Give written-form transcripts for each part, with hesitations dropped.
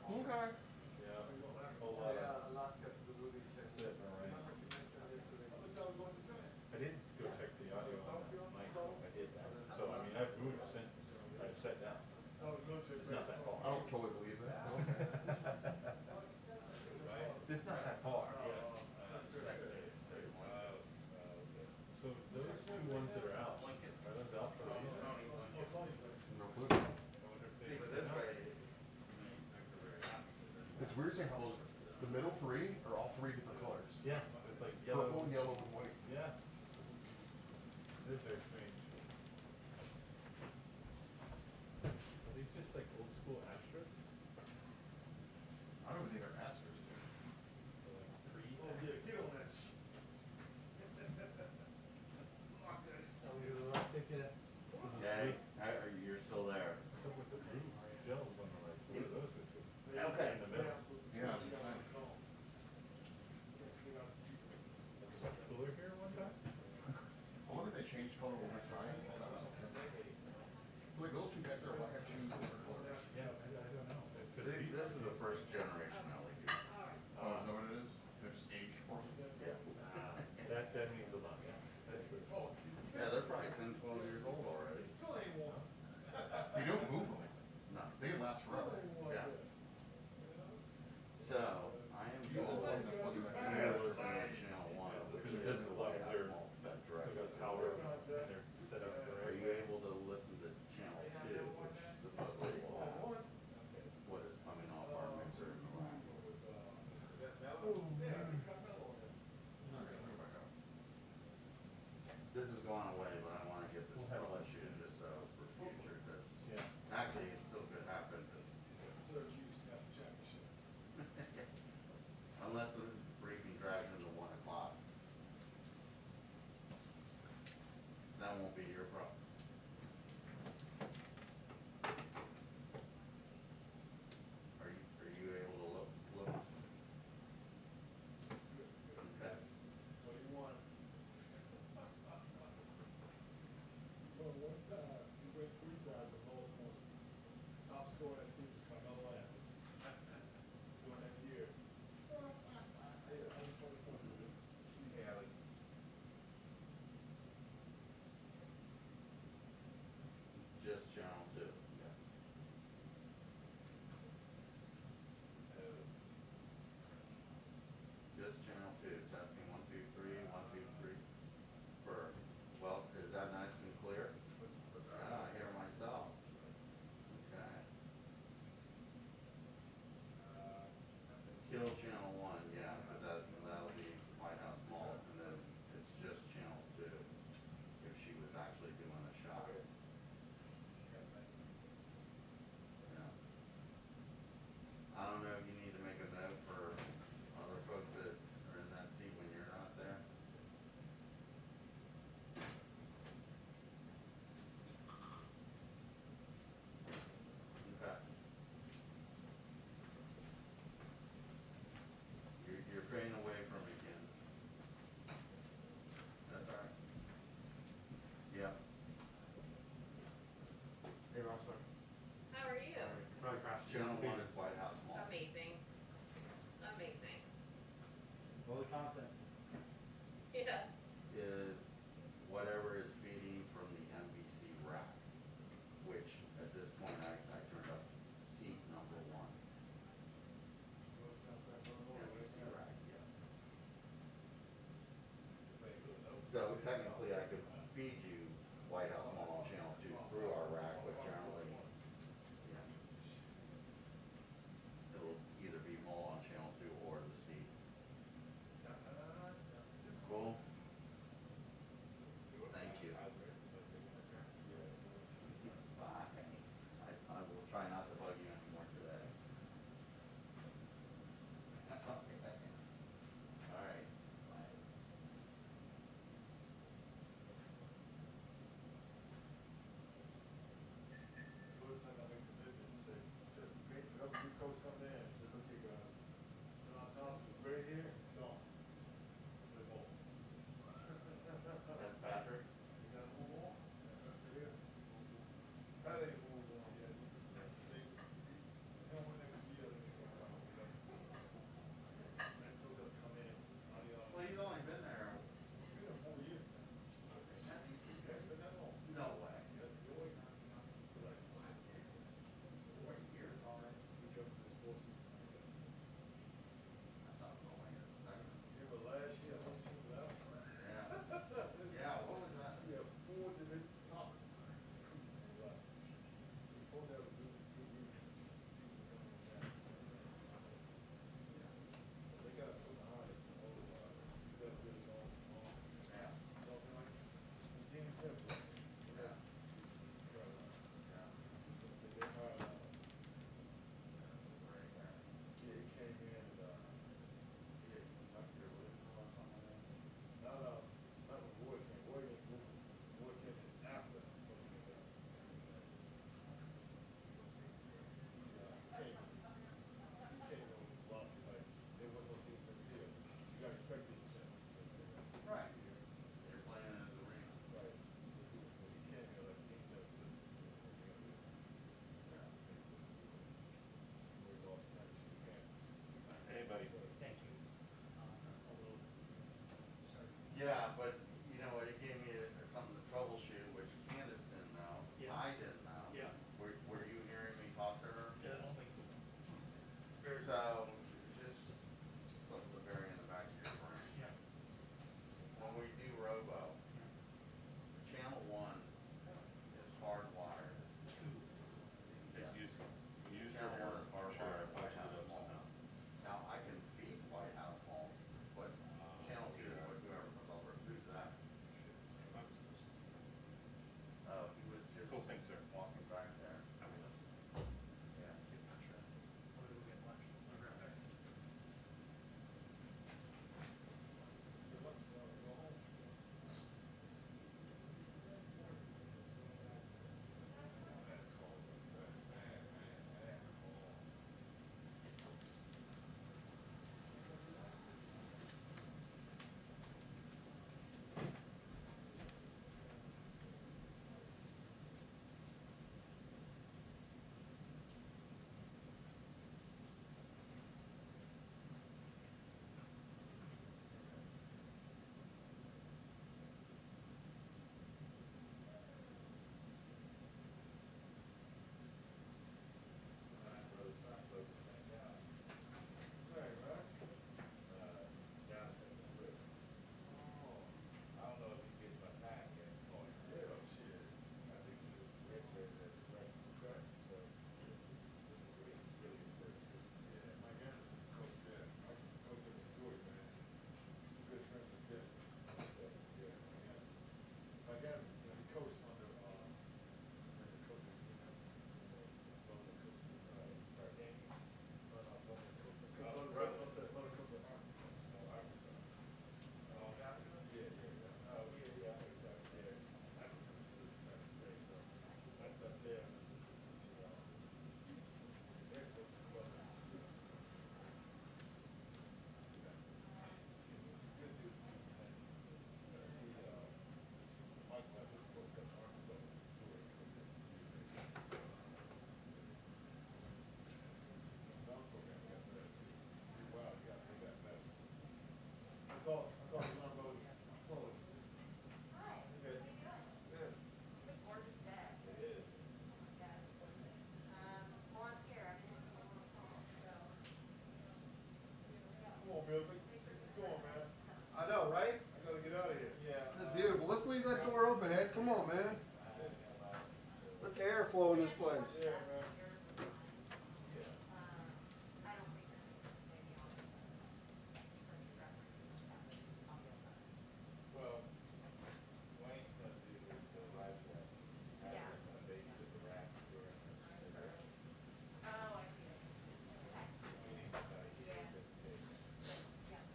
Okay. Yeah, a whole lot of sitting around. I didn't go check the audio on the mic. I did that. So, I mean, I've moved since. I've sat down. It's not that far. I don't totally believe that. It's not that far. Yeah. So those two ones that are out, are those out for a reason? No clue. I wonder if they. It's weird seeing how those, the middle three are all three different colors. Yeah, it's like yellow. Purple, yellow, and white. Yeah. It is very strange. Are these just like old school Astros? I don't even think they're Astros, dude. Or like pre? Oh yeah, get on that shit. Okay, you're still there. With the blue gels on the right. What are those? Okay. In the middle. Yeah. Was it cooler here one time? I wonder if they changed color over time. That was like those two back there might have changed different colors. Yeah, I don't know. This is the first generation LEDs. Oh, is that what it is? They're just aged for them? Yeah. That means a lot. Yeah. That's good. Yeah, they're probably 10, 12 years old already. You don't move them. No. They last forever. Yeah. So, I am You all going them that plug in that. to listen to channel 1, which Because is this is the like White House they're, Mall that they've directly. got power and they're set up for Are you able to listen to channel 2, which supposedly will have what is coming off our mixer in the rack? This is going away, but I want to get this troubleshooted just so for future, because Yeah. actually it still could happen. Unless the briefing drags into 1 o'clock. That won't be your problem. Are you able to look? Okay. What do you want? Well, one time, we went 3 times the lowest one. Top score that team was Carmelo Anthony. During that year. Yeah, 120 points. Yeah, like. Just channel 2. Yes. Just channel 2. Testing 1, 2, 3, 1, 2, 3. Well, is that nice and clear? Yeah, I hear myself. Okay. Kill channel 1, yeah, because that'll be White House Mall, and then it's just channel 2 if she was actually doing a shot. Yeah. I don't know if you need to make a note for other folks that are in that seat when you're not there. Okay. You're fading away from me, Candace. That's all right. Yeah. Hey, Rossler. How are you? Probably crashed. Channel 1 is White House Mall. Amazing. Amazing. All the content. Yeah. Is whatever is feeding from the MVC rack, which at this point I turned up seat number 1. MVC rack, yeah. So technically I could feed you White House Mall on channel 2 through our rack, but generally, you know, it'll either be Mall on channel 2 or the seat. Cool. Thank you. Bye. I will try not to bug you anymore today. All right. told him not voting. I told him. Hi. Good. How you doing? Good. It's a gorgeous day. It is. Yeah. Blonde hair. I didn't know what to call it, so. Come on, Bill. Come on, man. I know, right? I gotta get out of here. Yeah. That's beautiful. Let's leave that door open, Ed. Come on, man. Let the air flow in this place. Yeah, man. Well, Wayne's gonna do the LiveStream. Yeah. Adam's gonna babysit the rack during the break. Oh, I see. We need to, Yeah. just in case.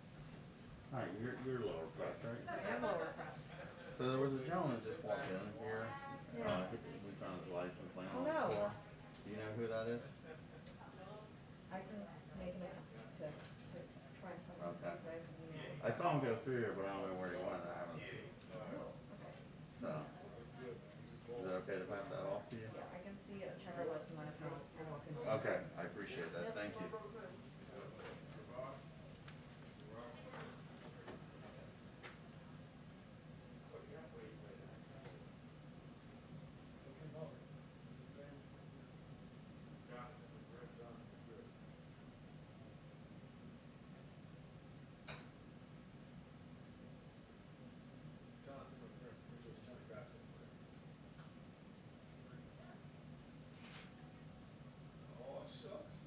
Alright, you're lower press, right? I'm lower press. So there was a gentleman just walked in here. Yeah. We found his license laying Oh, on the no. floor. Do you know who that is? I can make an attempt to try and find Okay. see if I can email. I saw him go through here, but I don't know where he went. I haven't seen him. Oh, okay. So, is it okay to pass that off to you? Yeah, I can see a checker list and then if not, I'll walk in. Okay, I appreciate that. Thank you. Jonathan, my friend, he was Johnny basketball player. Oh, shucks.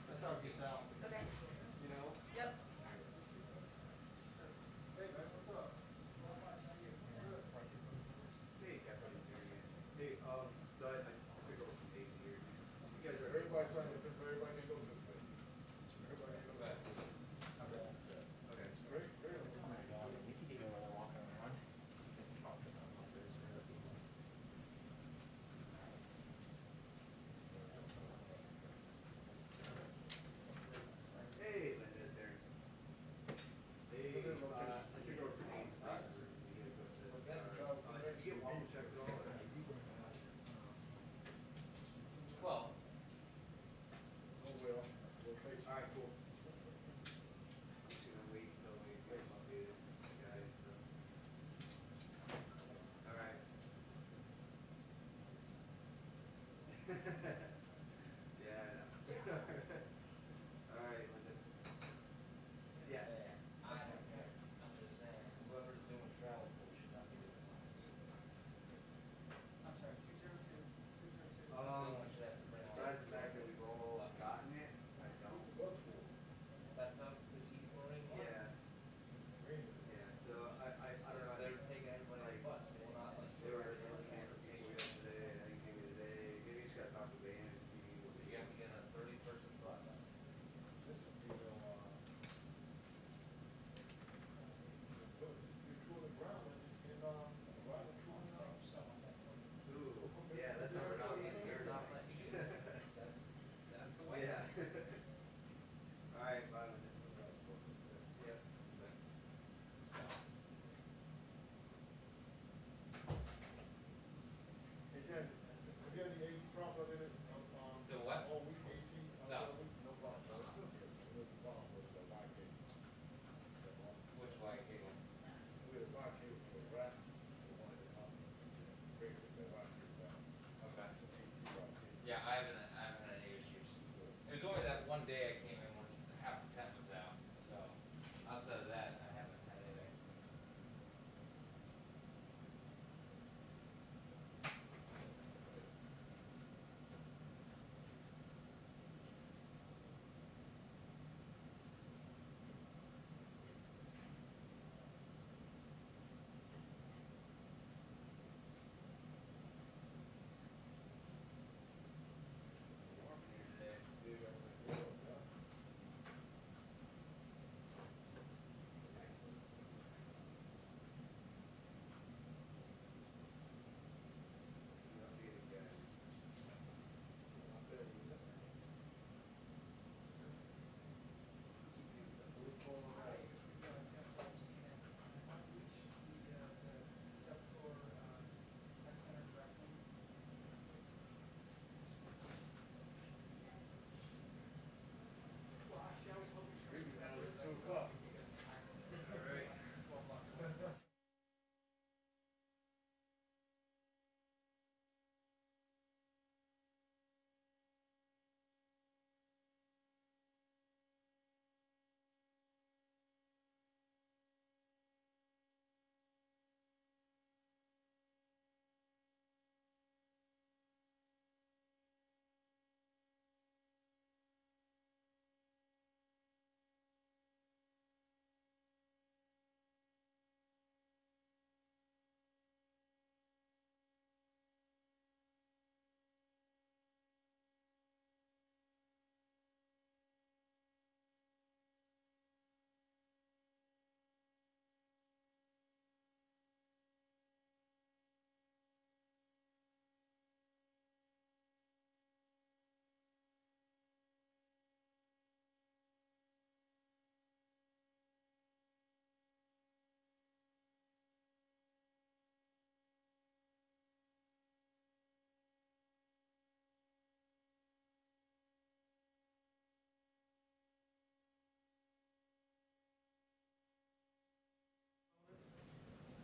That's how it gets out. Okay. You know? Yep. Hey man, what's up? Hey, that's what he's doing. Hey, so I took over from Dave here. You guys are Everybody's trying to, everybody can go this way. Everybody can go this way. okay. Great, great. You can even when they're walking around. You can talk to them. Hey, Linda's there. Hey, What's that rotation? I took over from Dave's space. We gotta go to this. What's that? Travel from Did next you get to waffle me. checks at all? Or? Well, Oh, well, rotation. Alright, cool. I'm just gonna wait until we get some updated guys. So. Alright. Yeah, I know. Alright, Linda. Yeah. I don't care. I'm just saying, whoever's doing travel pool should not be doing mine. I'm sorry, 202. Someone should have to bring all Besides the that. fact that we've all gotten it, I don't. What's the bus for? That's up this East Marine one. Yeah, Rangers. yeah. So I don't know. They're taking everybody on the bus, they will not let you. They were They were looking for people yesterday. I think maybe today. Maybe you just gotta talk to Van and see. So you have to get on a 30-person bus. This would be the, you're cooling ground and, around the cooling ground. Ooh, yeah, that's how we're not See, getting they're here. not letting you do that. That's the way. Yeah. Alright, bye, Linda. Yep. Again, have you had any AC problems in it? The what? All week AC? No. All week? No problem. The problem was the Y cable. Which way cable? We had a Y cable for the rack, the one at the top. Break the Y cable down. Okay. It's an AC Y cable. Yeah, I haven't had any issues. It was only that one day I came in when half the tent was out, so outside of that, I haven't had anything. Warm here today. You updated guys. What's going on now? This is Jeff Epstein at Long Beach, the stuff for Tech Center directing. Well, actually, I was hoping to. Maybe now it's 2 o'clock. Alright.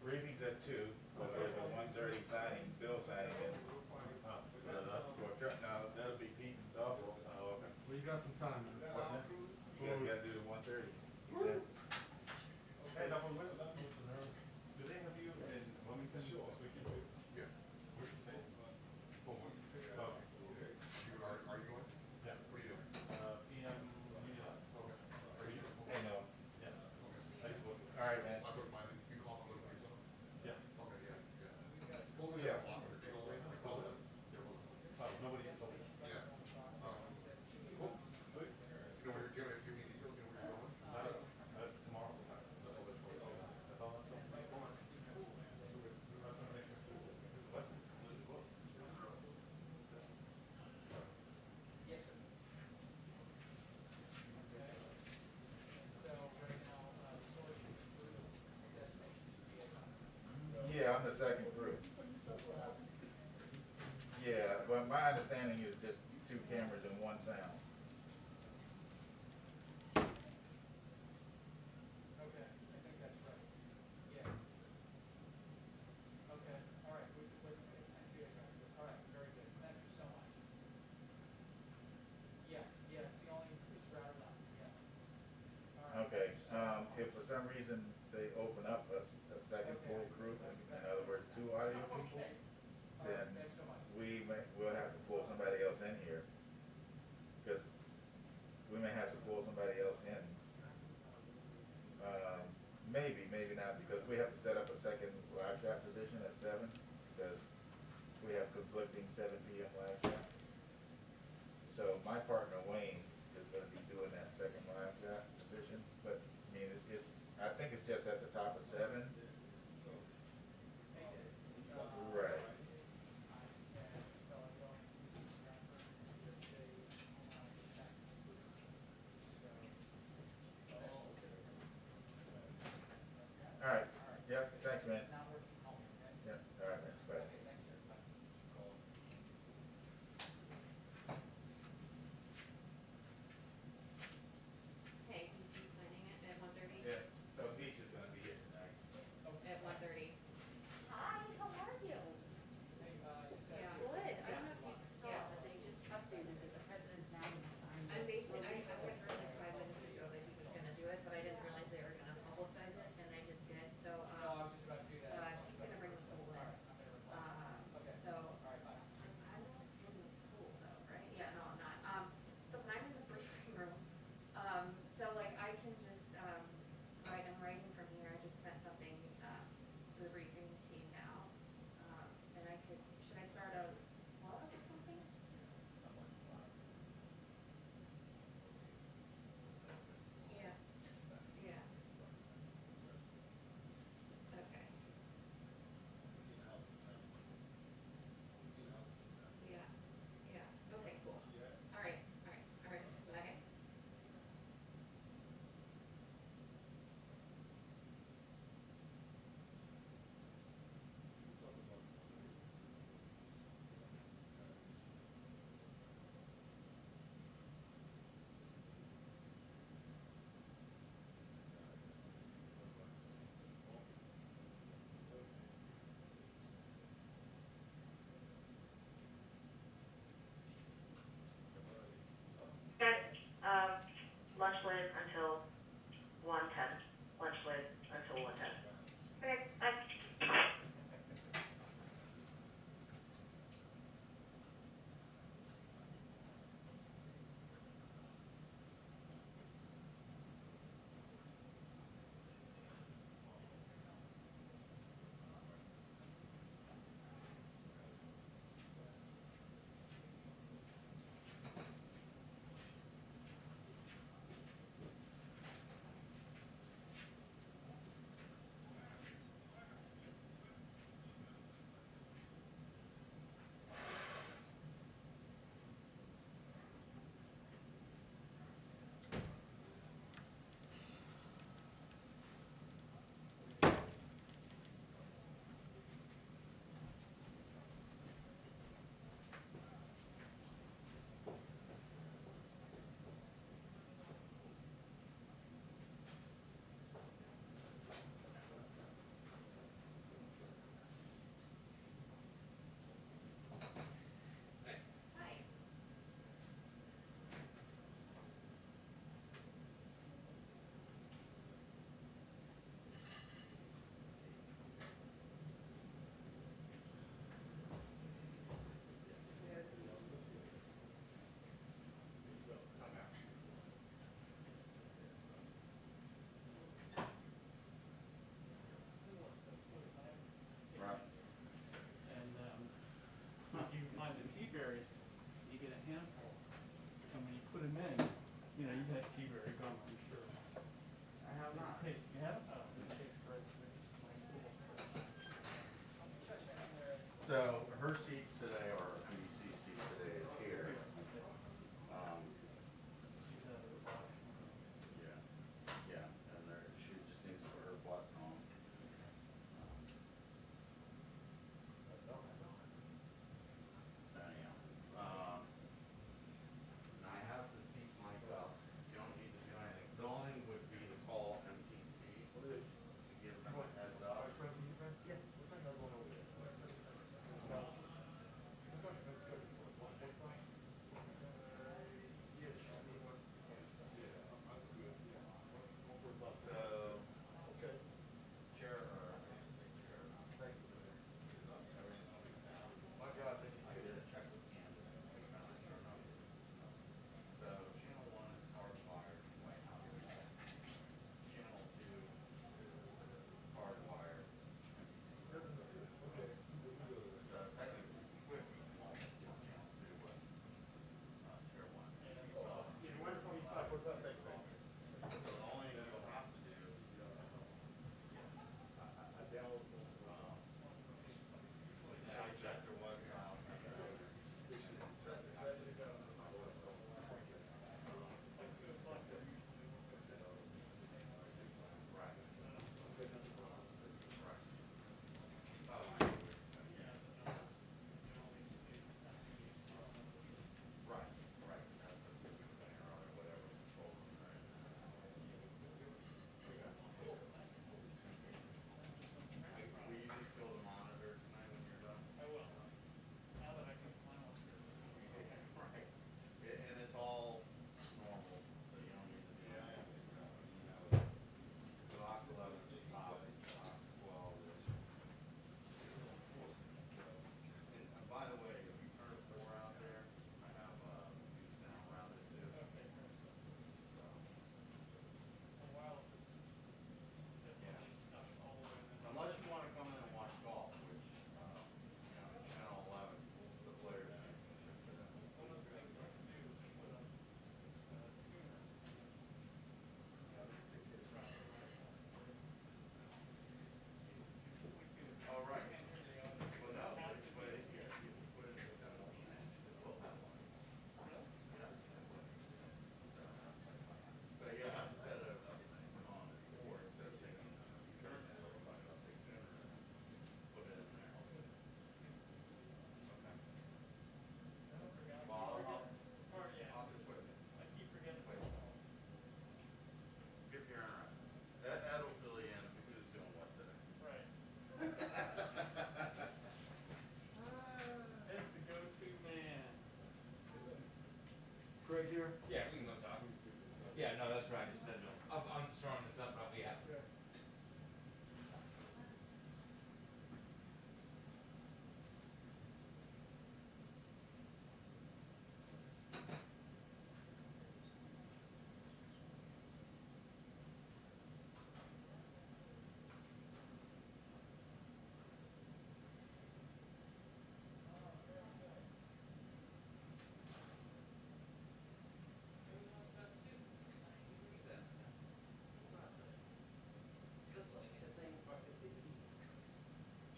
Briefing's at 2, but there's a 1:30 signing, bill signing. Now, that'll be Pete and Doug. Oh, okay. Well, you got some time. Is that What's our that? cruise? You guys gotta do the 1:30. if for some reason they open up a second full group, in other words, 2 audio people, then we'll have to pull somebody else in here. Because we may have to pull somebody else in. Maybe not, because we have to set up a second live chat position at 7, because we have conflicting 7 p.m. live chats. So my partner Wayne is going to be doing that second live chat position, but I mean I think it's just at the top of 7. Right. All right. Yeah. Thanks, man. Yeah. All right, man. Bye. Hey, TC signing it at 1:30? Yeah. So Beach is going to be here tonight. At 1:30. Hi, how are you? Yeah. Good. I don't know if you saw, but they just updated that the president's now gonna sign. I had heard like 5 minutes ago that he was gonna do it, but I didn't realize they were gonna publicize it, and they just did, so, he's gonna bring the pool in. So, I'm not in the pool though, right? Yeah, no, I'm not. So when I'm in the briefing room, so like I can just, I'm writing from here, I just sent something, to the briefing team now. And should I start a slug or something? Yeah, yeah. Okay. Yeah, yeah, okay, cool. All right, all right, all right, okay. Lunch lid until 1:10. Lunch lid until 1:10. Okay, bye.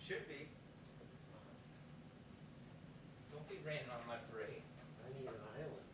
Should be. Don't be raining on my parade. I need an island.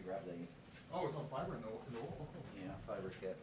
grab the, Oh, it's on fiber in the oil? yeah, fiber kit.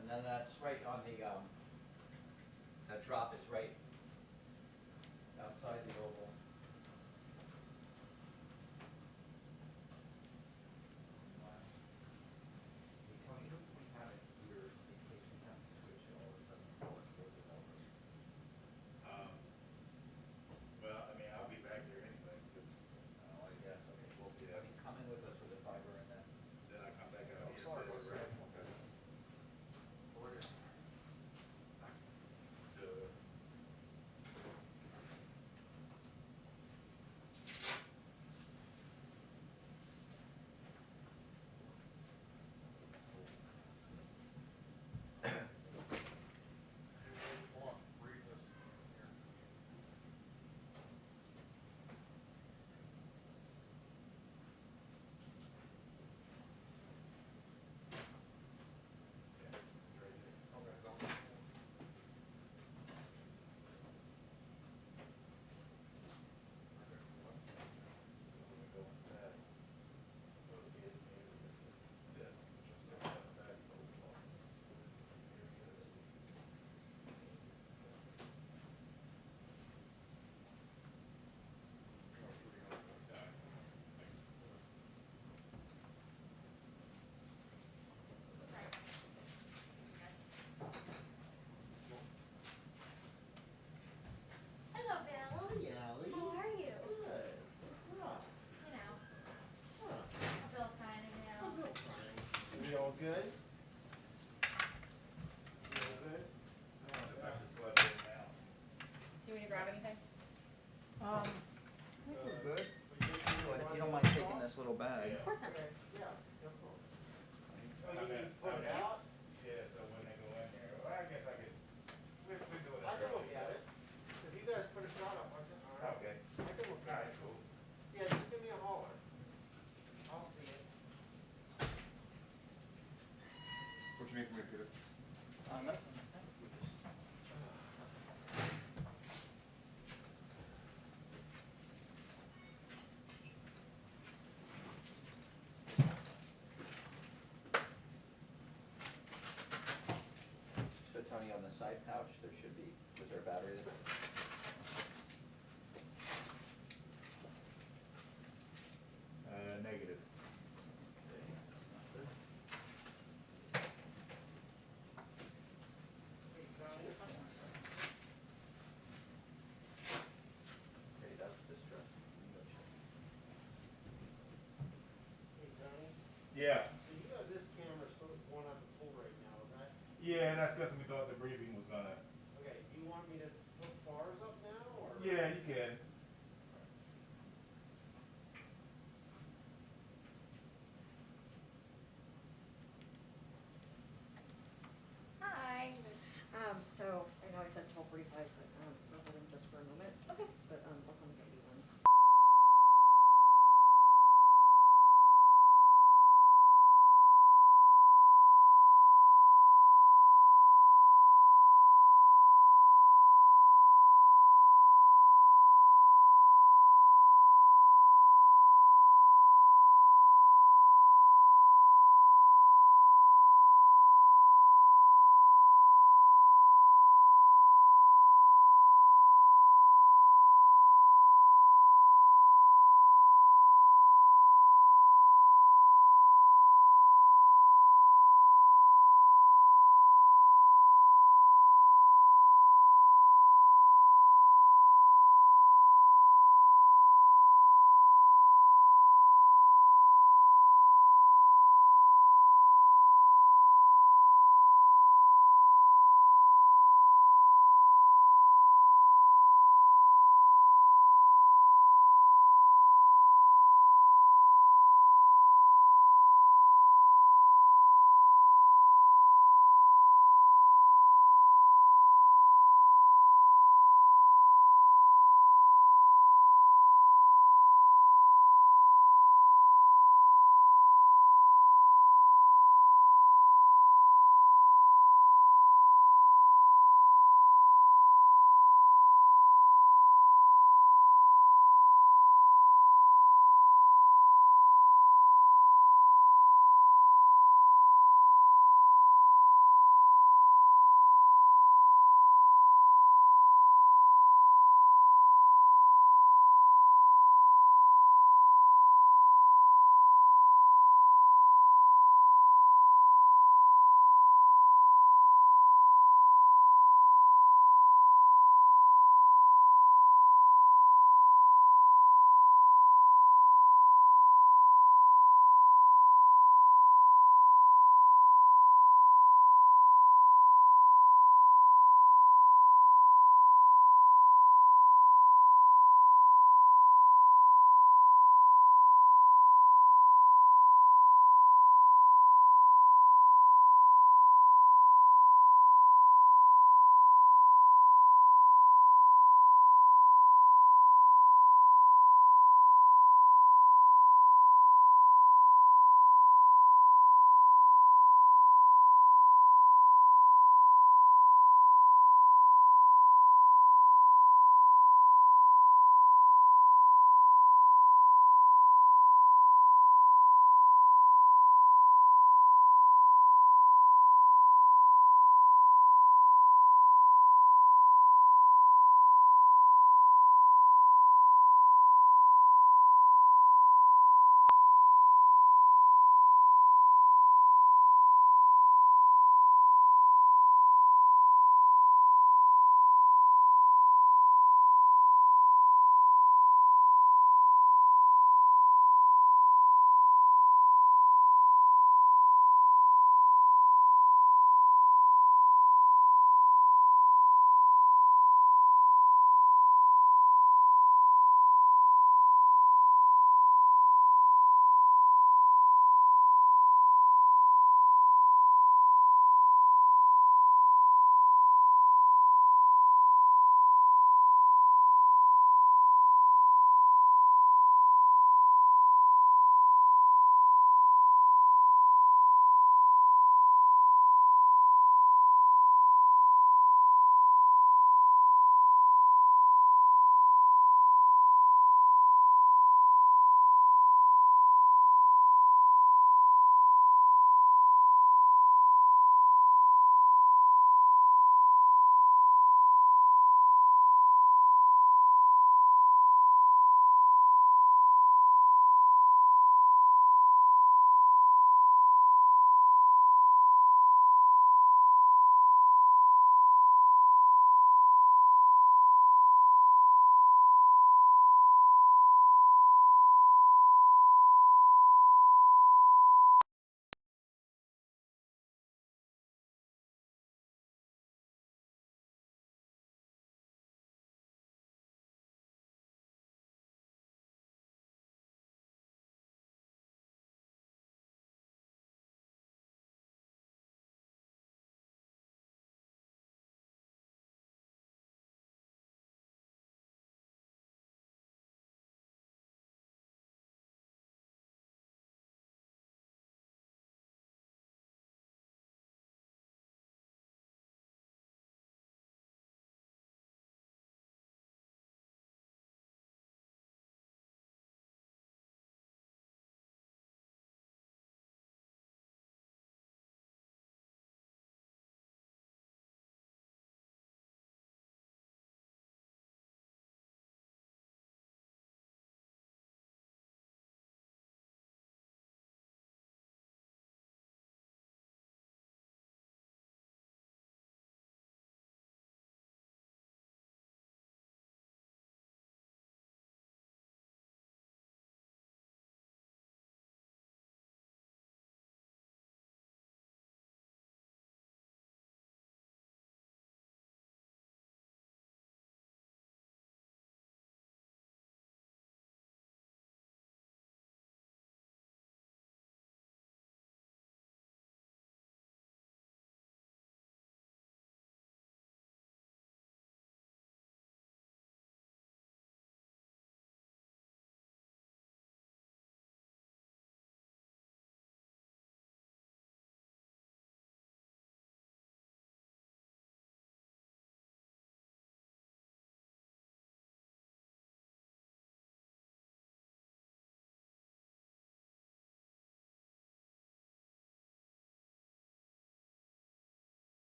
And then that's right on the, that drop is right outside the oval. Hey, Tony, who do we have it here in case we have to switch it all of a sudden for developers? Well, I mean, I'll be back there anyway, because, Oh, I guess, okay, well, I mean, come in with us with the fiber and then I come back out Oh, here. sorry, and what's set it that? right. Okay. So, Hold on, read this here. Okay, don't. when we go inside, go to the area, this, just outside the old office. Hello, Bill. Hey, Allie. How are you? Good. What's up? You know, Huh. a bill signing now. I'm real fine. We all good? We all good? If I should plug it in now. Do you want me to grab anything? I think we're good. If you don't mind taking this little bag. Of course not. Okay, yeah, no problem. Oh, I'm you in- can put I'm it in- out? Yeah, so when they go in there, well, I guess I could, we do it. I can look at it. If you guys put a shot up, I can, all right. Okay. I can look All at right, it. cool. Yeah, just give me a holler. I'll see it. What you need from me, Peter? Nothing. So Tony, on the side pouch, there should be, was there a battery there? Negative. Hey, Tony. Okay, that's distress. Hey, Tony. Yeah. So you got this camera still going on the full right now, is that? Yeah, and that's because we thought the briefing was gonna. Okay, do you want me to put bars up now, or? Yeah, you can. Hi. So I know I said 12:45, but I'll hold him just for a moment. Okay. But I'll come get you one.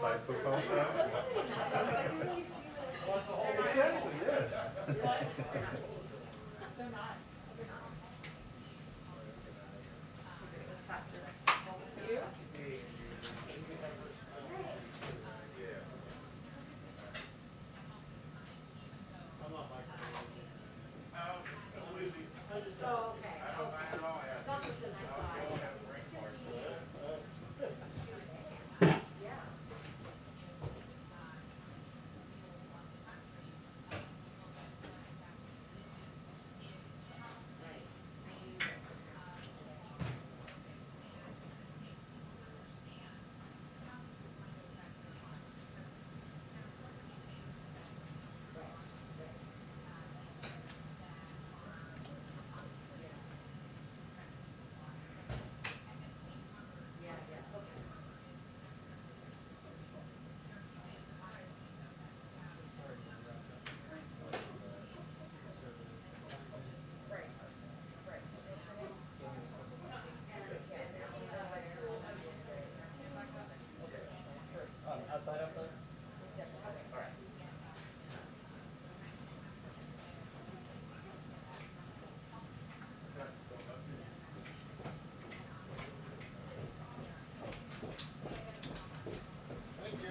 size football field? Exactly, yes. They're not. It was faster. You? Oh, okay. I don't mind at all. I have Something's gonna fly. Yeah. Right. I knew you guys would have to. Yeah, yeah, okay. Right, right. Outside, outside? Thank you.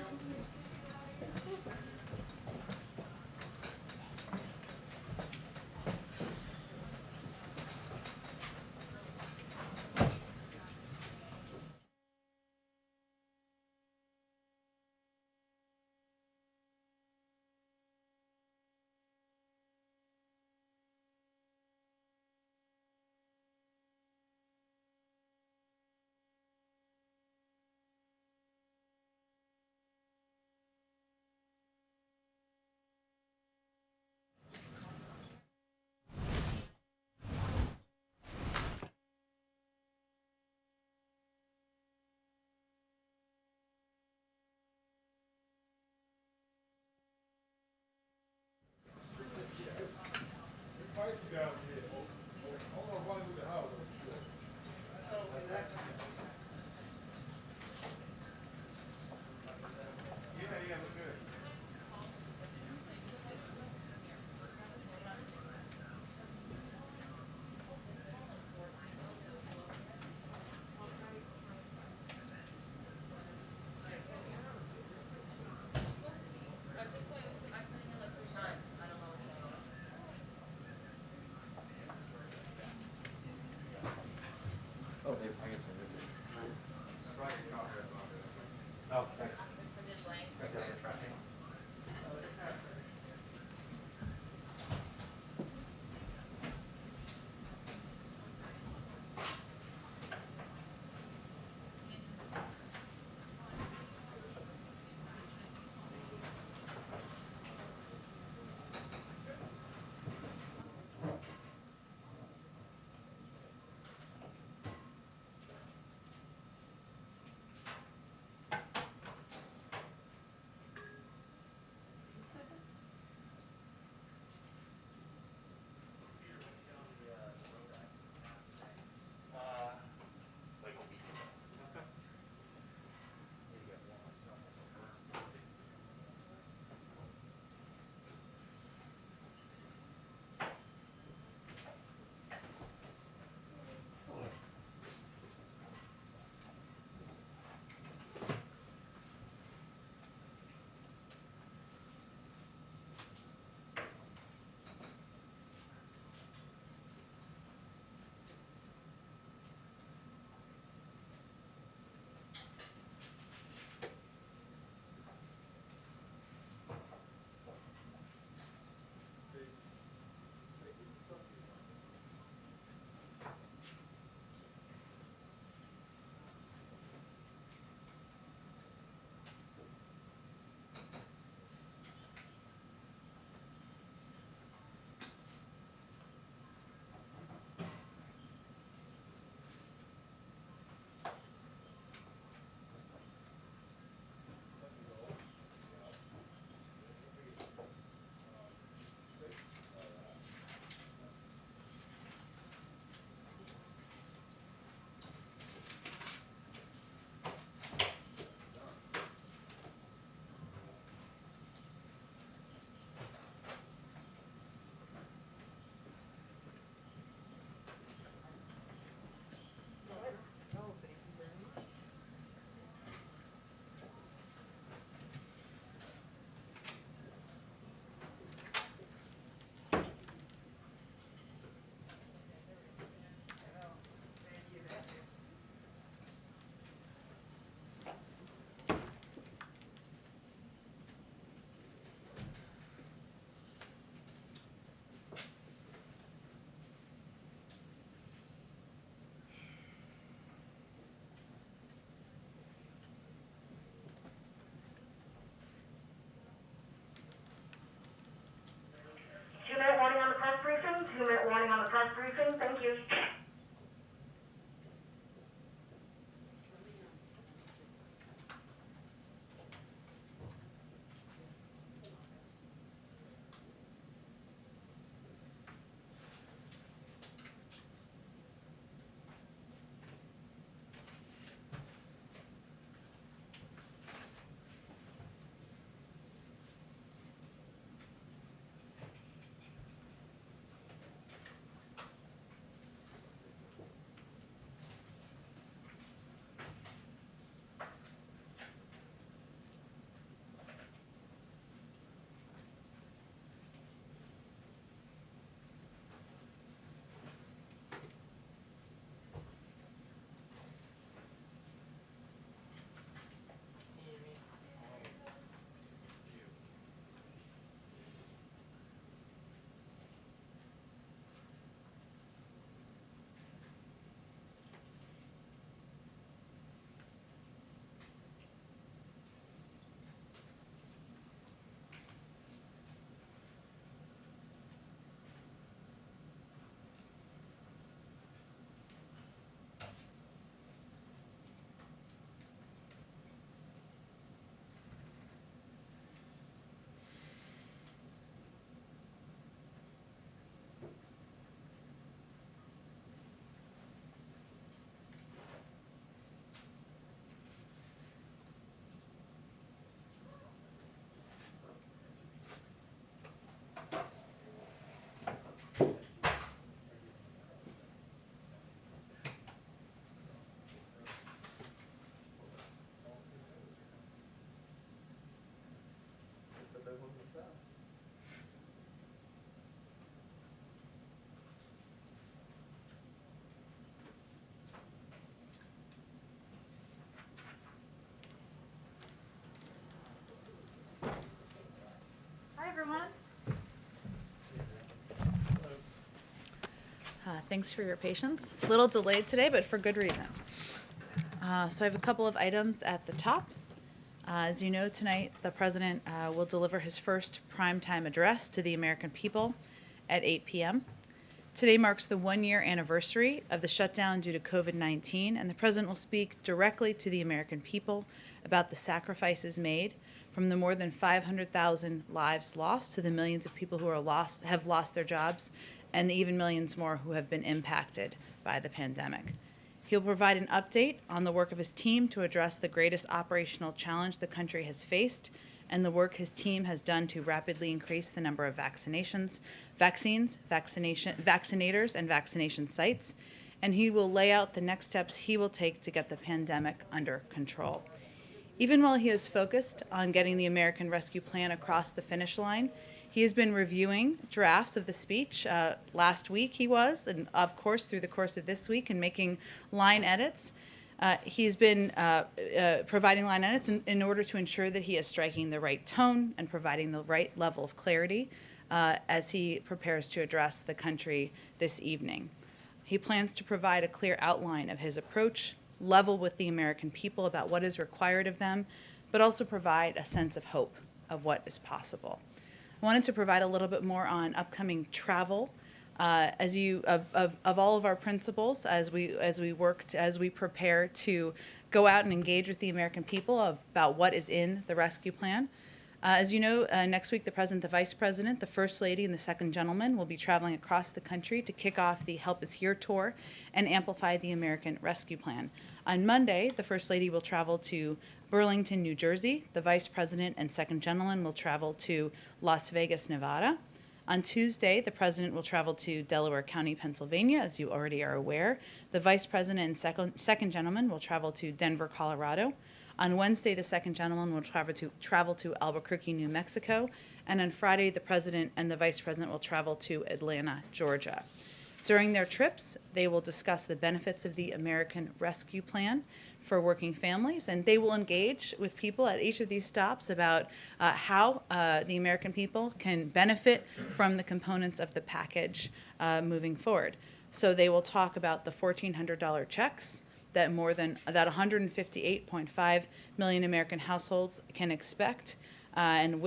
Spicy down here. I don't know if one with the house. Yeah, we're good. Thanks for your patience. A little delayed today, but for good reason. So I have a couple of items at the top. As you know, tonight the President will deliver his first primetime address to the American people at 8 p.m. Today marks the one-year anniversary of the shutdown due to COVID-19, and the President will speak directly to the American people about the sacrifices made, from the more than 500,000 lives lost to the millions of people who have lost their jobs, and the even millions more who have been impacted by the pandemic. He'll provide an update on the work of his team to address the greatest operational challenge the country has faced and the work his team has done to rapidly increase the number of vaccinators, and vaccination sites. And he will lay out the next steps he will take to get the pandemic under control. Even while he is focused on getting the American Rescue Plan across the finish line, he has been reviewing drafts of the speech. Last week he was, and of course through the course of this week, and making line edits. He's been providing line edits in order to ensure that he is striking the right tone and providing the right level of clarity as he prepares to address the country this evening. He plans to provide a clear outline of his approach, level with the American people about what is required of them, but also provide a sense of hope of what is possible. I wanted to provide a little bit more on upcoming travel. Of all of our principles, as we prepare to go out and engage with the American people about what is in the rescue plan. As you know, next week the President, the Vice President, the First Lady, and the Second Gentleman will be traveling across the country to kick off the Help Is Here tour and amplify the American Rescue Plan. On Monday, the First Lady will travel to Burlington, New Jersey. The Vice President and Second Gentleman will travel to Las Vegas, Nevada. On Tuesday, the President will travel to Delaware County, Pennsylvania, as you already are aware. The Vice President and Second Gentleman will travel to Denver, Colorado. On Wednesday, the Second Gentleman will travel to Albuquerque, New Mexico. And on Friday, the President and the Vice President will travel to Atlanta, Georgia. During their trips, they will discuss the benefits of the American Rescue Plan for working families, and they will engage with people at each of these stops about how the American people can benefit from the components of the package moving forward. So they will talk about the $1,400 checks that 158.5 million American households can expect, and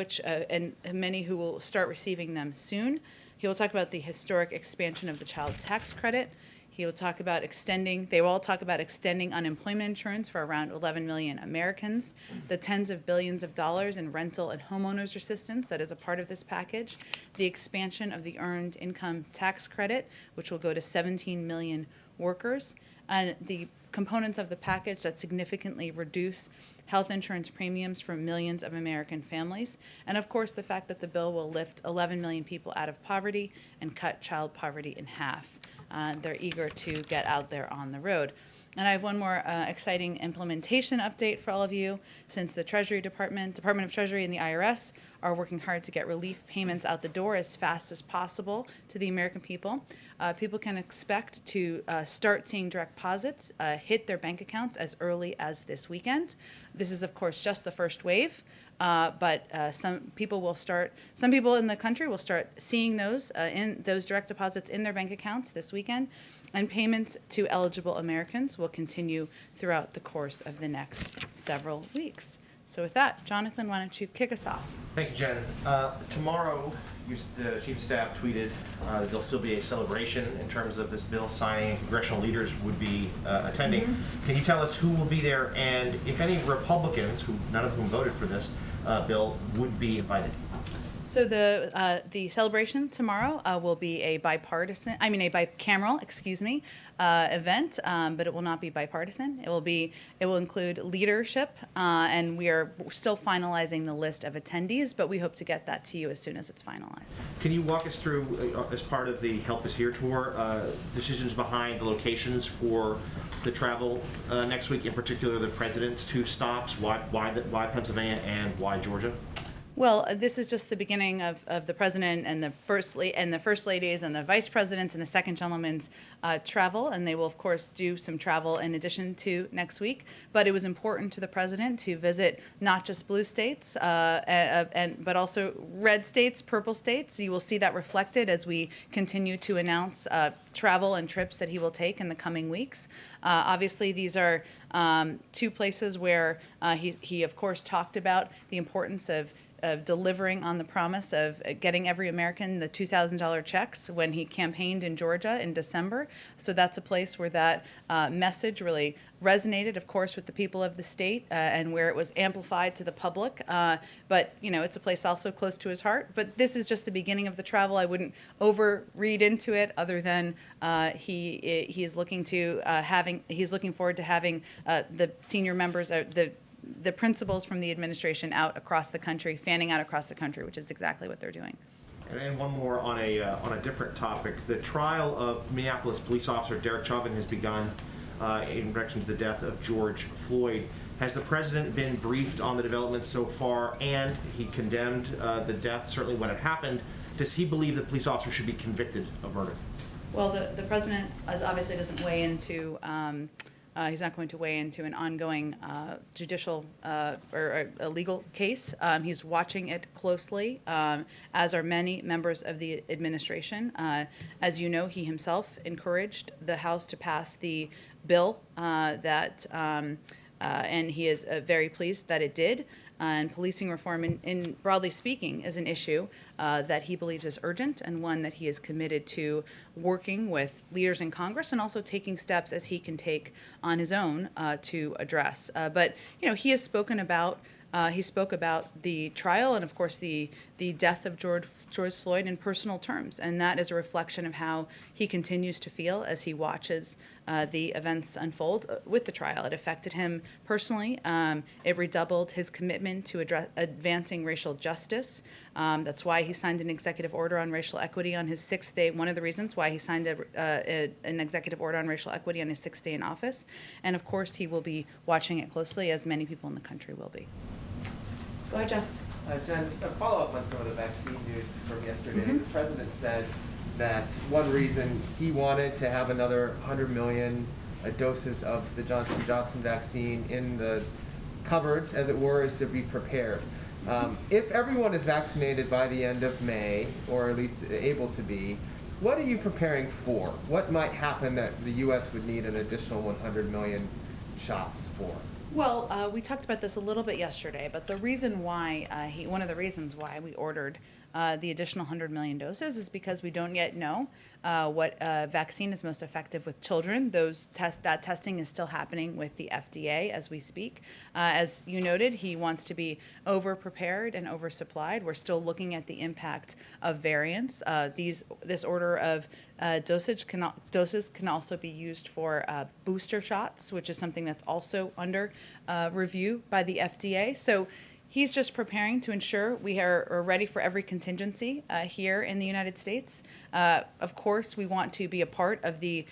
many who will start receiving them soon. He will talk about the historic expansion of the child tax credit. They will all talk about extending unemployment insurance for around 11 million Americans, the tens of billions of dollars in rental and homeowners assistance that is a part of this package, the expansion of the earned income tax credit, which will go to 17 million workers, and the components of the package that significantly reduce health insurance premiums for millions of American families, and of course the fact that the bill will lift 11 million people out of poverty and cut child poverty in half. They're eager to get out there on the road. And I have one more exciting implementation update for all of you. Since the Treasury Department of Treasury, and the IRS are working hard to get relief payments out the door as fast as possible to the American people, people can expect to start seeing direct deposits hit their bank accounts as early as this weekend. This is, of course, just the first wave. But some people in the country will start seeing those direct deposits in their bank accounts this weekend, and payments to eligible Americans will continue throughout the course of the next several weeks. So with that, Jonathan, why don't you kick us off? Thank you, Jen. Tomorrow, the Chief of Staff tweeted that there'll still be a celebration in terms of this bill signing, and congressional leaders would be attending. Mm-hmm. Can you tell us who will be there, and if any Republicans, none of whom voted for this bill, would be invited? So the celebration tomorrow will be a bicameral, event, but it will not be bipartisan. It will include leadership, and we are still finalizing the list of attendees, but we hope to get that to you as soon as it's finalized. Can you walk us through, as part of the Help Is Here tour, decisions behind the locations for the travel next week, in particular the President's two stops, why Pennsylvania and why Georgia? Well, this is just the beginning of the president and the first ladies and the vice presidents and the second gentleman's travel, and they will of course do some travel in addition to next week. But it was important to the president to visit not just blue states, but also red states, purple states. You will see that reflected as we continue to announce travel and trips that he will take in the coming weeks. Obviously, these are two places where he of course talked about the importance of delivering on the promise of getting every American the $2,000 checks when he campaigned in Georgia in December. So that's a place where that message really resonated, of course, with the people of the state and where it was amplified to the public. But, you know, it's a place also close to his heart. But this is just the beginning of the travel. I wouldn't overread into it other than he is looking to he's looking forward to having the senior members, the principals from the administration out across the country, fanning out across the country, which is exactly what they're doing. And one more on a different topic. The trial of Minneapolis police officer Derek Chauvin has begun in connection to the death of George Floyd. Has the president been briefed on the developments so far? And he condemned the death, certainly when it happened. Does he believe the police officer should be convicted of murder? Well, the president obviously doesn't weigh into. He's not going to weigh into an ongoing judicial or a legal case. He's watching it closely, as are many members of the administration. As you know, he himself encouraged the House to pass the bill and he is very pleased that it did. And policing reform, in broadly speaking, is an issue that he believes is urgent and one that he is committed to working with leaders in Congress and also taking steps as he can take on his own to address. But you know, he has spoken about. He spoke about the trial and, of course, the death of George Floyd in personal terms, and that is a reflection of how he continues to feel as he watches the events unfold with the trial. It affected him personally. It redoubled his commitment to advancing racial justice. That's why he signed an executive order on racial equity on his 6th day. One of the reasons why he signed an executive order on racial equity on his 6th day in office. And, of course, he will be watching it closely, as many people in the country will be. Go ahead, Jeff. Jen, just a follow-up on some of the vaccine news from yesterday. The president said that one reason he wanted to have another 100 million doses of the Johnson & Johnson vaccine in the cupboards, as it were, is to be prepared. If everyone is vaccinated by the end of May, or at least able to be, what are you preparing for? What might happen that the U.S. would need an additional 100 million shots for? Well, we talked about this a little bit yesterday, but the reason why one of the reasons why we ordered the additional 100 million doses is because we don't yet know what vaccine is most effective with children. That testing is still happening with the FDA as we speak. As you noted, he wants to be over-prepared and oversupplied. We're still looking at the impact of variants. This order of doses can also be used for booster shots, which is something that's also under review by the FDA. So he's just preparing to ensure we are ready for every contingency here in the United States. Of course, we want to be a part of the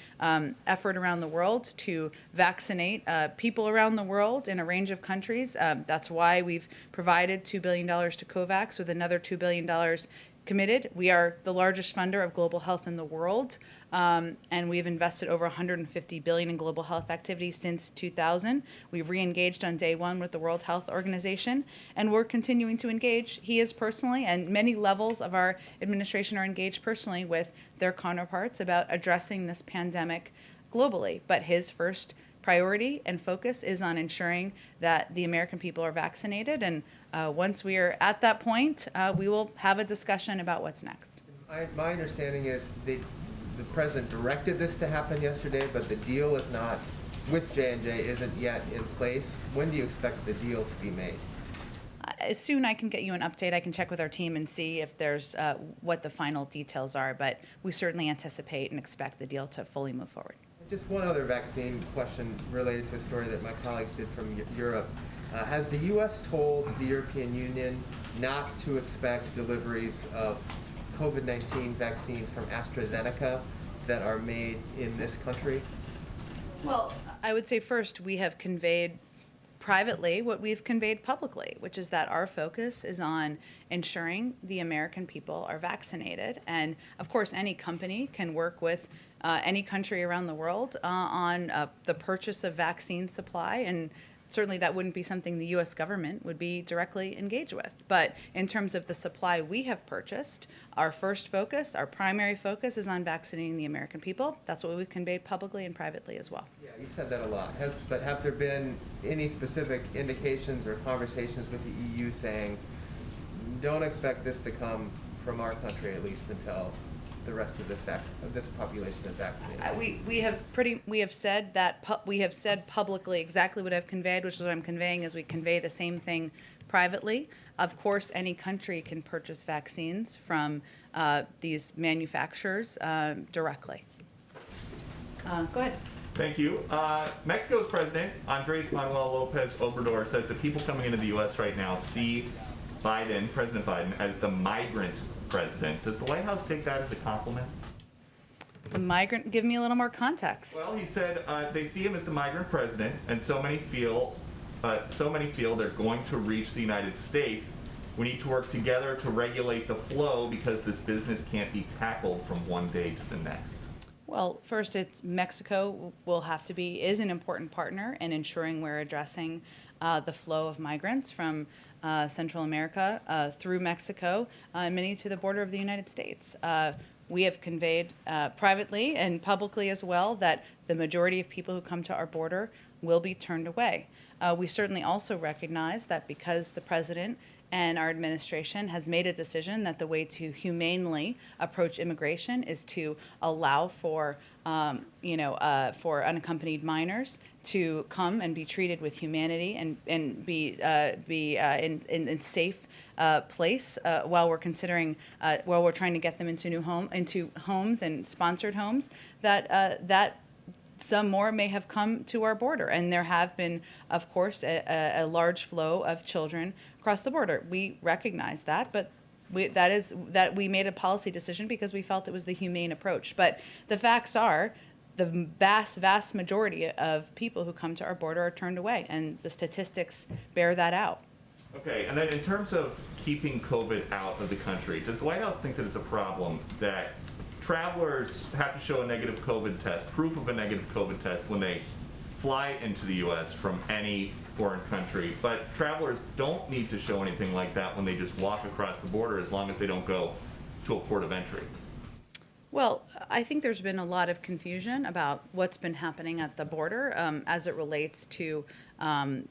effort around the world to vaccinate people around the world in a range of countries. That's why we've provided $2 billion to COVAX with another $2 billion committed. We are the largest funder of global health in the world, and we've invested over $150 billion in global health activities since 2000. We've re-engaged on day one with the World Health Organization, and we're continuing to engage. He is personally, and many levels of our administration are engaged personally with their counterparts about addressing this pandemic globally. But his first priority and focus is on ensuring that the American people are vaccinated, and once we are at that point, we will have a discussion about what's next. My understanding is the president directed this to happen yesterday, but the deal is not with J&J isn't yet in place. When do you expect the deal to be made? As soon I can get you an update. I can check with our team and see if there's what the final details are, but we certainly anticipate and expect the deal to fully move forward. Just one other vaccine question related to a story that my colleagues did from Europe. Has the U.S. told the European Union not to expect deliveries of COVID-19 vaccines from AstraZeneca that are made in this country? Well, I would say first we have conveyed privately what we've conveyed publicly, which is that our focus is on ensuring the American people are vaccinated. And of course, any company can work with any country around the world on the purchase of vaccine supply, and certainly that wouldn't be something the U.S. government would be directly engaged with. But in terms of the supply we have purchased, our first focus, our primary focus is on vaccinating the American people. That's what we've conveyed publicly and privately as well. Yeah, you said that a lot. But have there been any specific indications or conversations with the EU saying, don't expect this to come from our country, at least until the rest of this population is vaccinated? We have said that we have said publicly exactly what I've conveyed, which is what I'm conveying is we convey the same thing privately. Of course, any country can purchase vaccines from these manufacturers directly. Go ahead. Thank you. Mexico's president, Andres Manuel Lopez Obrador, says that people coming into the U.S. right now see President Biden, as the migrant president. Does the White House take that as a compliment? The migrant, give me a little more context. Well, he said they see him as the migrant president, and so many feel they're going to reach the United States. We need to work together to regulate the flow because this business can't be tackled from one day to the next. Well, first, Mexico is an important partner in ensuring we're addressing the flow of migrants from Central America through Mexico, and many to the border of the United States. We have conveyed privately and publicly as well that the majority of people who come to our border will be turned away. We certainly also recognize that because the president and our administration has made a decision that the way to humanely approach immigration is to allow for, for unaccompanied minors to come and be treated with humanity and be in safe place while we're trying to get them into homes and sponsored homes, that some more may have come to our border, and there have been, of course, a large flow of children across the border. We recognize that, but we made a policy decision because we felt it was the humane approach. But the facts are, the vast majority of people who come to our border are turned away, and the statistics bear that out. Okay, and then in terms of keeping COVID out of the country, does the White House think that it's a problem that travelers have to show a negative COVID test, proof of a negative COVID test when they fly into the U.S. from any foreign country, but travelers don't need to show anything like that when they just walk across the border as long as they don't go to a port of entry? Well, I think there's been a lot of confusion about what's been happening at the border as it relates to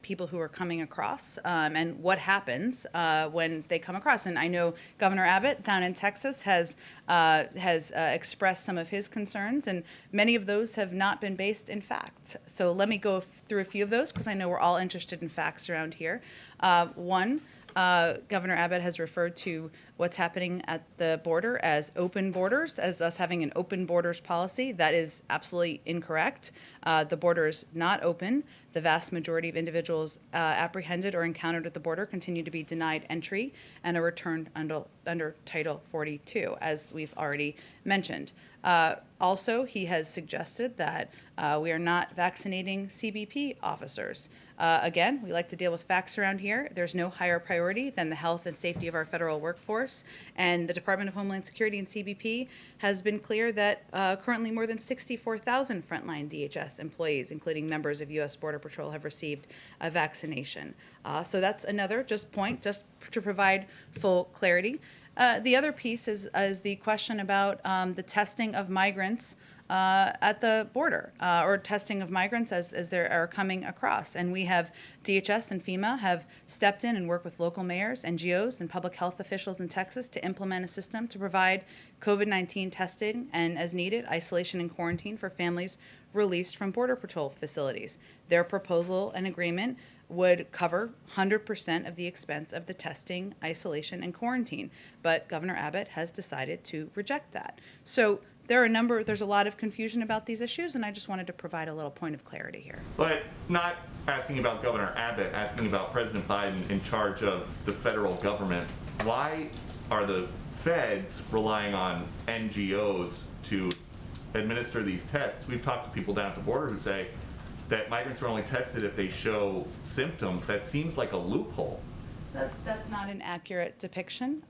people who are coming across and what happens when they come across. And I know Governor Abbott down in Texas has expressed some of his concerns, and many of those have not been based in fact. So let me go through a few of those because I know we're all interested in facts around here. One, Governor Abbott has referred to what's happening at the border as open borders, as us having an open borders policy. That is absolutely incorrect. The border is not open. The vast majority of individuals apprehended or encountered at the border continue to be denied entry and are returned under Title 42, as we've already mentioned. Also, he has suggested that we are not vaccinating CBP officers. Again, we like to deal with facts around here. There's no higher priority than the health and safety of our federal workforce, and the Department of Homeland Security and CBP has been clear that currently more than 64,000 frontline DHS employees, including members of U.S. Border Patrol, have received a vaccination. So that's another point just to provide full clarity. The other piece is the question about the testing of migrants at the border, or testing of migrants as they are coming across. And we have, DHS and FEMA have stepped in and worked with local mayors, NGOs, and public health officials in Texas to implement a system to provide COVID-19 testing and, as needed, isolation and quarantine for families released from Border Patrol facilities. Their proposal and agreement would cover 100% of the expense of the testing, isolation, and quarantine. But Governor Abbott has decided to reject that. So there's a lot of confusion about these issues, and I just wanted to provide a little point of clarity here. But not asking about Governor Abbott, asking about President Biden in charge of the federal government. Why are the feds relying on NGOs to administer these tests? We've talked to people down at the border who say that migrants are only tested if they show symptoms, that seems like a loophole. That's not an accurate depiction.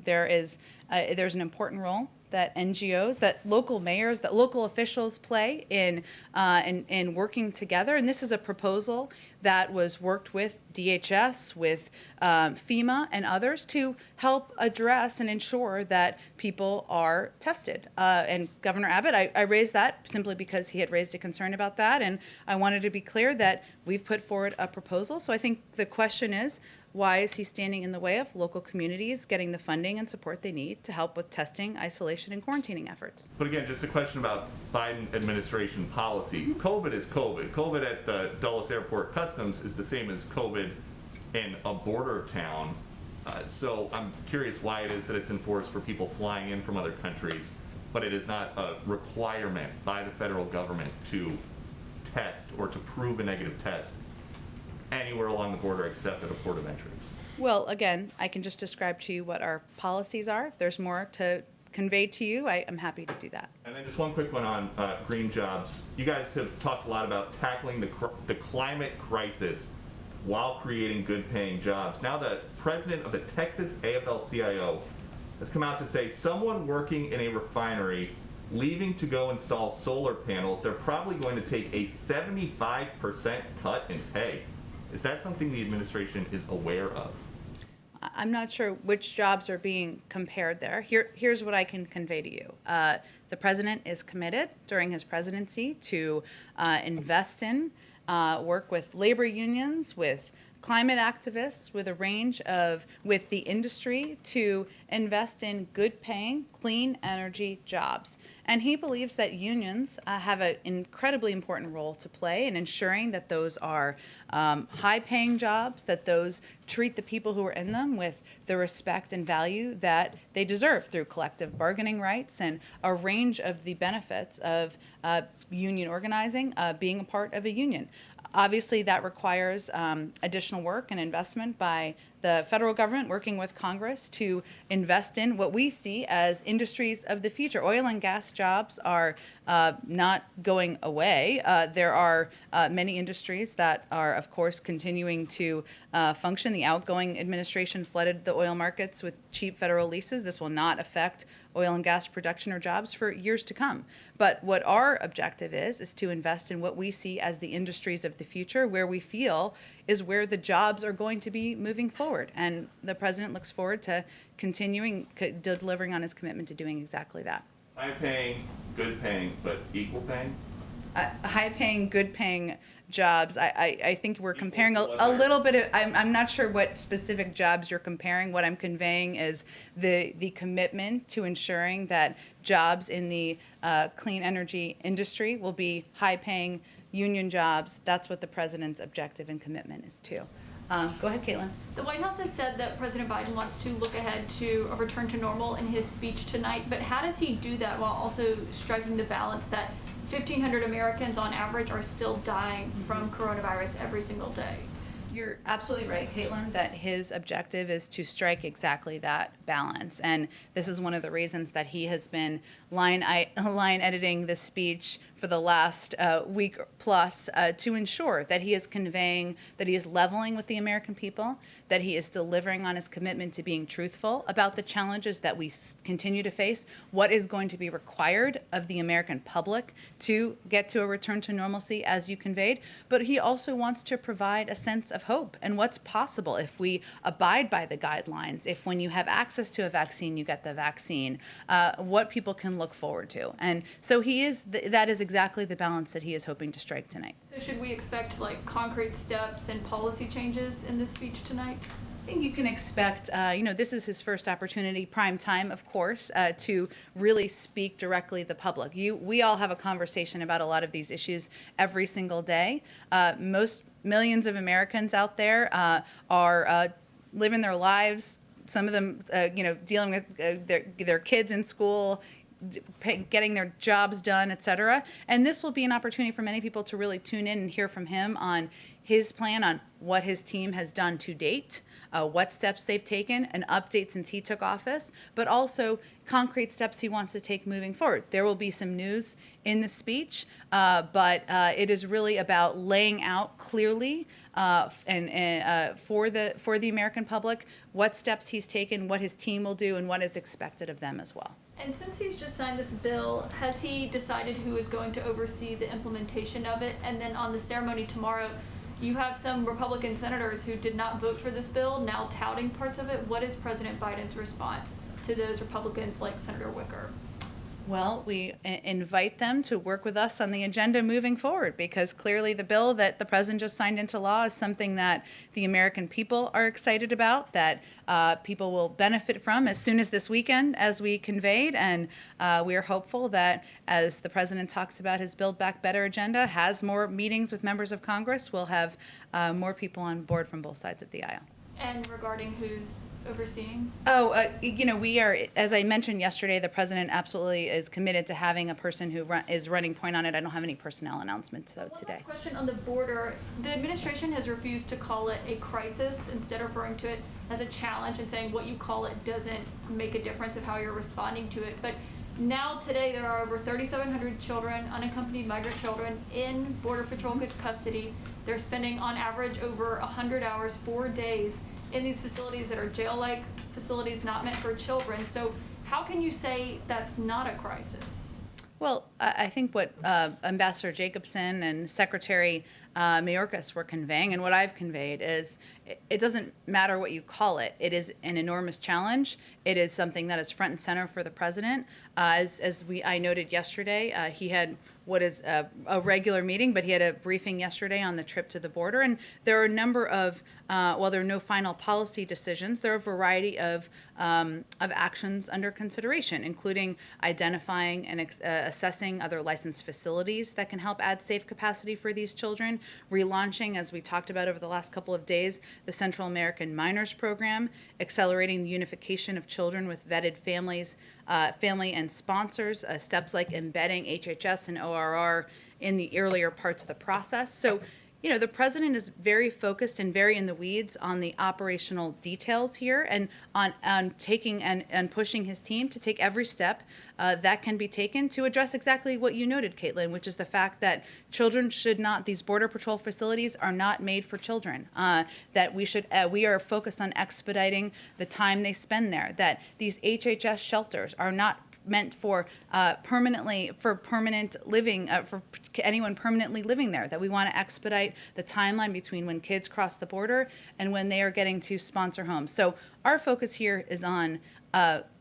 There's an important role that NGOs, that local mayors, that local officials play in working together. And this is a proposal that was worked with DHS, with FEMA and others to help address and ensure that people are tested. And Governor Abbott, I raised that simply because he had raised a concern about that. And I wanted to be clear that we've put forward a proposal. So I think the question is, why is he standing in the way of local communities getting the funding and support they need to help with testing, isolation, and quarantining efforts? But again, just a question about Biden administration policy. COVID is COVID. COVID at the Dulles Airport Customs is the same as COVID in a border town. So I'm curious why it is that it's enforced for people flying in from other countries, but it is not a requirement by the federal government to test or to prove a negative test anywhere along the border except at a port of entry. Well, again, I can just describe to you what our policies are. If there's more to convey to you, I am happy to do that. And then just one quick one on green jobs. You guys have talked a lot about tackling the climate crisis while creating good-paying jobs. Now the president of the Texas AFL-CIO has come out to say someone working in a refinery leaving to go install solar panels, they're probably going to take a 75% cut in pay. Is that something the administration is aware of? I'm not sure which jobs are being compared there. Here's what I can convey to you. The president is committed during his presidency to invest in, work with labor unions, with climate activists, with with the industry to invest in good paying, clean energy jobs. And he believes that unions have an incredibly important role to play in ensuring that those are high-paying jobs, that those treat the people who are in them with the respect and value that they deserve through collective bargaining rights and a range of the benefits of union organizing, being a part of a union. Obviously, that requires additional work and investment by the federal government working with Congress to invest in what we see as industries of the future. Oil and gas jobs are not going away. There are many industries that are, of course, continuing to function. The outgoing administration flooded the oil markets with cheap federal leases. This will not affect oil and gas production or jobs for years to come. But what our objective is to invest in what we see as the industries of the future, where we feel is where the jobs are going to be moving forward. And the president looks forward to continuing delivering on his commitment to doing exactly that. High paying, good paying, but equal paying? High paying, good paying jobs. I think we're comparing a little bit of, I'm not sure what specific jobs you're comparing. What I'm conveying is the commitment to ensuring that jobs in the clean energy industry will be high paying union jobs. That's what the president's objective and commitment is to. Go ahead, Caitlin. The White House has said that President Biden wants to look ahead to a return to normal in his speech tonight, but how does he do that while also striking the balance that 1,500 Americans on average are still dying from coronavirus every single day? You're absolutely right, Caitlin, that his objective is to strike exactly that balance. And this is one of the reasons that he has been line editing the speech for the last week plus to ensure that he is conveying, that he is leveling with the American people, that he is delivering on his commitment to being truthful about the challenges that we continue to face, what is going to be required of the American public to get to a return to normalcy, as you conveyed. But he also wants to provide a sense of hope and what's possible if we abide by the guidelines, if when you have access to a vaccine, you get the vaccine, what people can look forward to. And so that is exactly the balance that he is hoping to strike tonight. So should we expect like concrete steps and policy changes in this speech tonight? I think you can expect, this is his first opportunity, prime time, of course, to really speak directly to the public. We all have a conversation about a lot of these issues every single day. Most millions of Americans out there are living their lives, some of them, dealing with their kids in school, getting their jobs done, et cetera. And this will be an opportunity for many people to really tune in and hear from him on his plan, on what his team has done to date, what steps they've taken, an update since he took office, but also concrete steps he wants to take moving forward. There will be some news in the speech, but it is really about laying out clearly for the American public what steps he's taken, what his team will do, and what is expected of them as well. And since he's just signed this bill, has he decided who is going to oversee the implementation of it? And then on the ceremony tomorrow, you have some Republican senators who did not vote for this bill now touting parts of it. What is President Biden's response to those Republicans like Senator Wicker? Well, we invite them to work with us on the agenda moving forward, because clearly the bill that the president just signed into law is something that the American people are excited about, that people will benefit from as soon as this weekend, as we conveyed. And we are hopeful that as the president talks about his Build Back Better agenda, has more meetings with members of Congress, we'll have more people on board from both sides of the aisle. And regarding who's overseeing? We are, as I mentioned yesterday, the president absolutely is committed to having a person who is running point on it. I don't have any personnel announcements today. Last question on the border. The administration has refused to call it a crisis, instead referring to it as a challenge and saying what you call it doesn't make a difference of how you're responding to it. But now today there are over 3,700 children, unaccompanied migrant children, in Border Patrol custody. They're spending on average over 100 hours, 4 days, in these facilities that are jail-like facilities not meant for children. So how can you say that's not a crisis? Well, I think what Ambassador Jacobson and Secretary Mayorkas were conveying, and what I've conveyed, is it doesn't matter what you call it. It is an enormous challenge. It is something that is front and center for the president. I noted yesterday, he had what is a regular meeting, but he had a briefing yesterday on the trip to the border. And there are a number of, while there are no final policy decisions, there are a variety of actions under consideration, including identifying and assessing other licensed facilities that can help add safe capacity for these children, relaunching, as we talked about over the last couple of days, the Central American Minors Program, accelerating the unification of children with vetted families, family and sponsors, steps like embedding HHS and ORR in the earlier parts of the process. So, the president is very focused and very in the weeds on the operational details here, and on taking and pushing his team to take every step that can be taken to address exactly what you noted, Caitlin, which is the fact that children should not, these Border Patrol facilities are not made for children, that we are focused on expediting the time they spend there, that these HHS shelters are not meant for permanent living, for anyone permanently living there, that we want to expedite the timeline between when kids cross the border and when they are getting to sponsor homes. So our focus here is on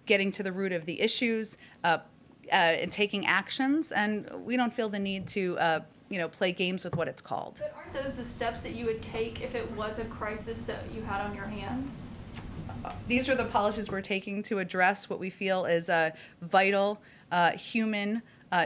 getting to the root of the issues and taking actions, and we don't feel the need to play games with what it's called. But aren't those the steps that you would take if it was a crisis that you had on your hands? These are the policies we're taking to address what we feel is a vital human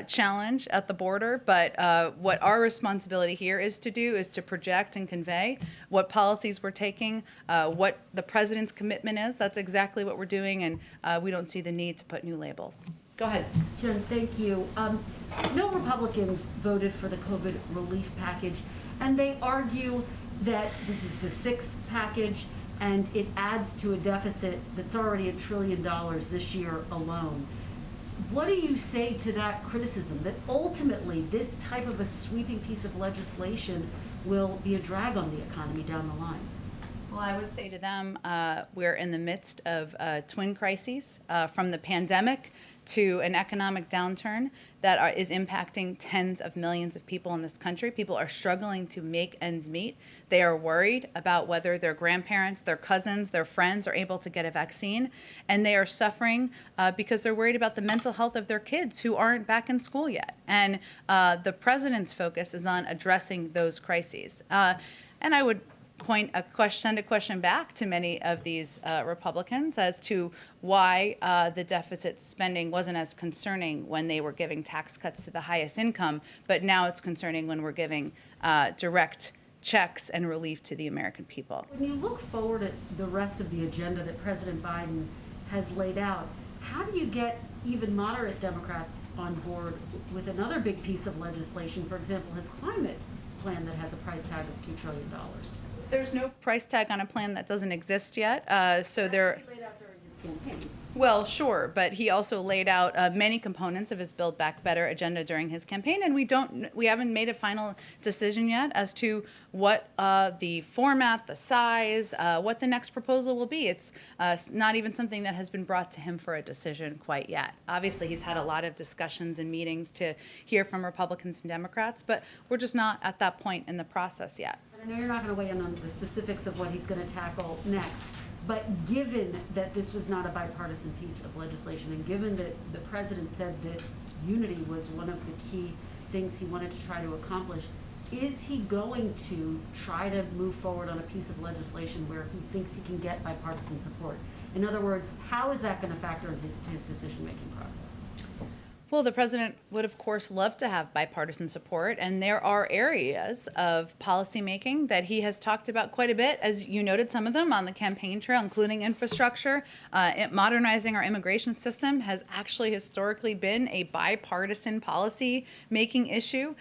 challenge at the border. But what our responsibility here is to do is to project and convey what policies we're taking, what the president's commitment is. That's exactly what we're doing, and we don't see the need to put new labels. Go ahead. Jen, thank you. No Republicans voted for the COVID relief package, and they argue that this is the sixth package and it adds to a deficit that's already $1 trillion this year alone. What do you say to that criticism, that ultimately this type of a sweeping piece of legislation will be a drag on the economy down the line? Well, I would say to them, we're in the midst of twin crises, from the pandemic to an economic downturn that is impacting tens of millions of people in this country. People are struggling to make ends meet. They are worried about whether their grandparents, their cousins, their friends are able to get a vaccine. And they are suffering because they're worried about the mental health of their kids who aren't back in school yet. And the president's focus is on addressing those crises. And I would send a question back to many of these Republicans as to why the deficit spending wasn't as concerning when they were giving tax cuts to the highest income, but now it's concerning when we're giving direct checks and relief to the American people. When you look forward at the rest of the agenda that President Biden has laid out, how do you get even moderate Democrats on board with another big piece of legislation, for example, his climate plan that has a price tag of $2 trillion? There's no price tag on a plan that doesn't exist yet, so there. He laid out during his campaign. Well, sure, but he also laid out many components of his Build Back Better agenda during his campaign, and we haven't made a final decision yet as to what the format, the size, what the next proposal will be. It's not even something that has been brought to him for a decision quite yet. Obviously, he's had a lot of discussions and meetings to hear from Republicans and Democrats, but we're just not at that point in the process yet. And I know you're not going to weigh in on the specifics of what he's going to tackle next. But given that this was not a bipartisan piece of legislation, and given that the president said that unity was one of the key things he wanted to try to accomplish, is he going to try to move forward on a piece of legislation where he thinks he can get bipartisan support? In other words, how is that going to factor into his decision-making process? Well, the president would, of course, love to have bipartisan support, and there are areas of policymaking that he has talked about quite a bit, as you noted some of them on the campaign trail, including infrastructure. Modernizing our immigration system has actually historically been a bipartisan policy-making issue.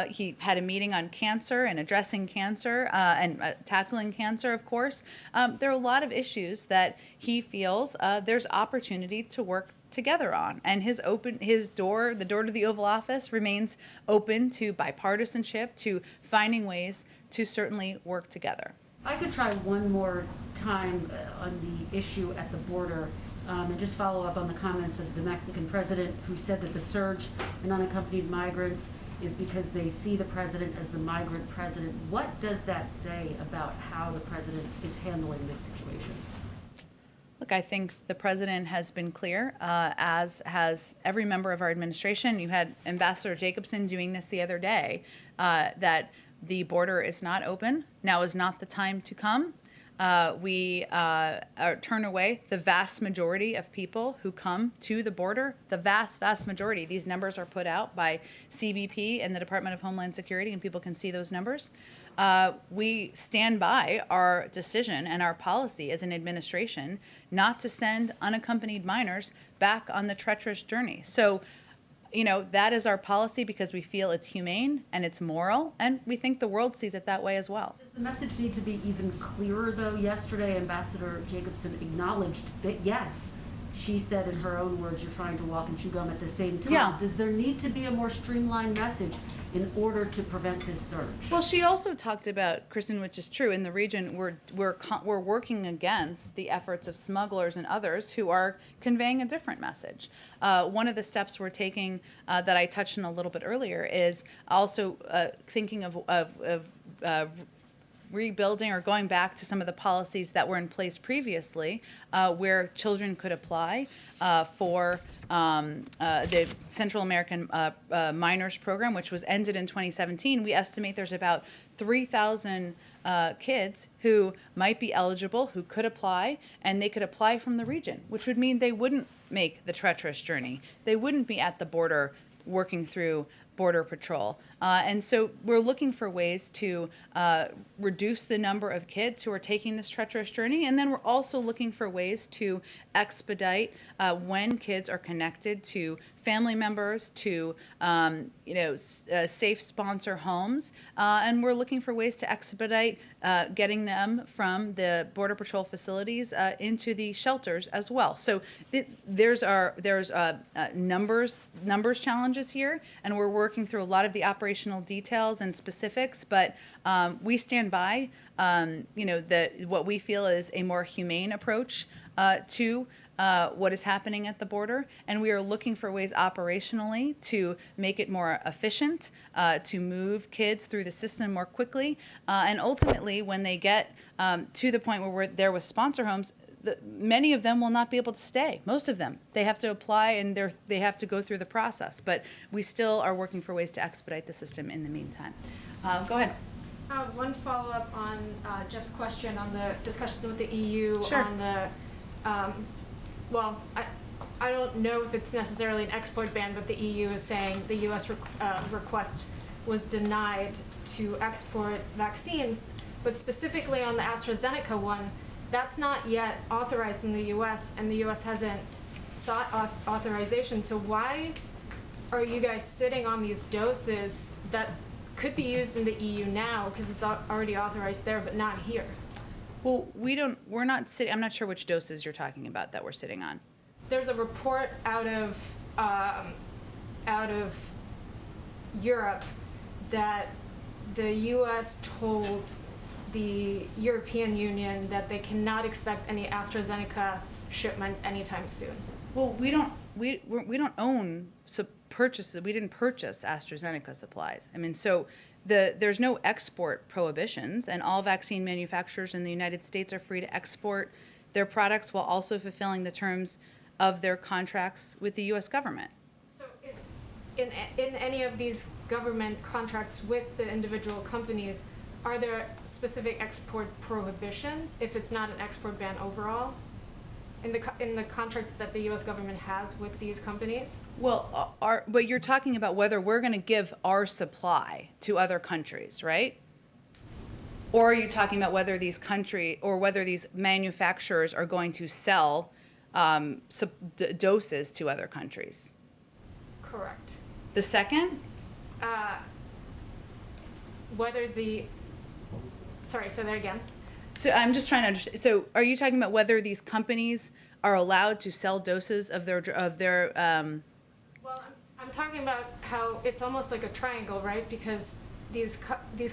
He had a meeting on cancer and addressing cancer and tackling cancer, of course. There are a lot of issues that he feels there's opportunity to work together on, and the door to the Oval Office remains open to bipartisanship, to finding ways to certainly work together. I could try one more time on the issue at the border and just follow up on the comments of the Mexican president, who said that the surge in unaccompanied migrants is because they see the president as the migrant president. What does that say about how the president is handling this situation? Look, I think the president has been clear, as has every member of our administration. You had Ambassador Jacobson doing this the other day, that the border is not open. Now is not the time to come. We turn away the vast majority of people who come to the border, the vast, vast majority. These numbers are put out by CBP and the Department of Homeland Security, and people can see those numbers. We stand by our decision and our policy as an administration not to send unaccompanied minors back on the treacherous journey. So, you know, that is our policy because we feel it's humane and it's moral, and we think the world sees it that way as well. Does the message need to be even clearer, though? Yesterday, Ambassador Jacobson acknowledged that, yes, she said in her own words, you're trying to walk and chew gum at the same time. Yeah. Does there need to be a more streamlined message in order to prevent this surge? Well, she also talked about, Kristen, which is true, in the region we're working against the efforts of smugglers and others who are conveying a different message. One of the steps we're taking that I touched on a little bit earlier is also thinking of rebuilding or going back to some of the policies that were in place previously, where children could apply for the Central American Minors Program, which was ended in 2017. We estimate there's about 3,000 kids who might be eligible, who could apply, and they could apply from the region, which would mean they wouldn't make the treacherous journey. They wouldn't be at the border working through Border Patrol. And so we're looking for ways to reduce the number of kids who are taking this treacherous journey. And then we're also looking for ways to expedite when kids are connected to family members, to safe sponsor homes. And we're looking for ways to expedite getting them from the Border Patrol facilities into the shelters as well. So there's numbers challenges here, and we're working through a lot of the operational details and specifics, but we stand by what we feel is a more humane approach to what is happening at the border, and we are looking for ways operationally to make it more efficient, to move kids through the system more quickly, and ultimately when they get to the point where we're there with sponsor homes, many of them will not be able to stay. Most of them. They have to apply and they have to go through the process. But we still are working for ways to expedite the system in the meantime. Go ahead. One follow-up on Jeff's question on the discussions with the EU. Sure. On the, well, I don't know if it's necessarily an export ban, but the EU is saying the U.S. Request was denied to export vaccines. But specifically on the AstraZeneca one, that's not yet authorized in the U.S., and the U.S. hasn't sought authorization. So why are you guys sitting on these doses that could be used in the EU now because it's already authorized there, but not here. Well, we're not sitting, I'm not sure which doses you're talking about that we're sitting on. There's a report out of Europe that the U.S. told the European Union that they cannot expect any AstraZeneca shipments anytime soon. Well, we don't own purchases. We didn't purchase AstraZeneca supplies. I mean, so there's no export prohibitions, and all vaccine manufacturers in the United States are free to export their products while also fulfilling the terms of their contracts with the U.S. government. So is in any of these government contracts with the individual companies, are there specific export prohibitions if it's not an export ban overall? In the contracts that the U.S. government has with these companies? Well, but you're talking about whether we're going to give our supply to other countries, right? Or are you talking about whether these manufacturers are going to sell doses to other countries? Correct. The second? Sorry, say that again. So I'm just trying to understand. So are you talking about whether these companies are allowed to sell doses of their Well, I'm talking about how it's almost like a triangle, right? Because these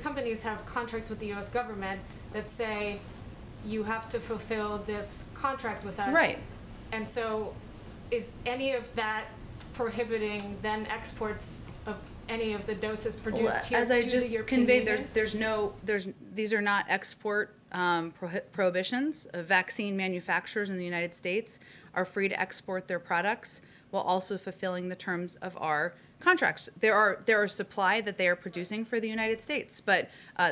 companies have contracts with the U.S. government that say you have to fulfill this contract with us. Right. And so is any of that prohibiting then exports of any of the doses produced here as I to just the European conveyed, Union? these are not export prohibitions. Vaccine manufacturers in the United States are free to export their products while also fulfilling the terms of our contracts. There are supply that they are producing for the United States, but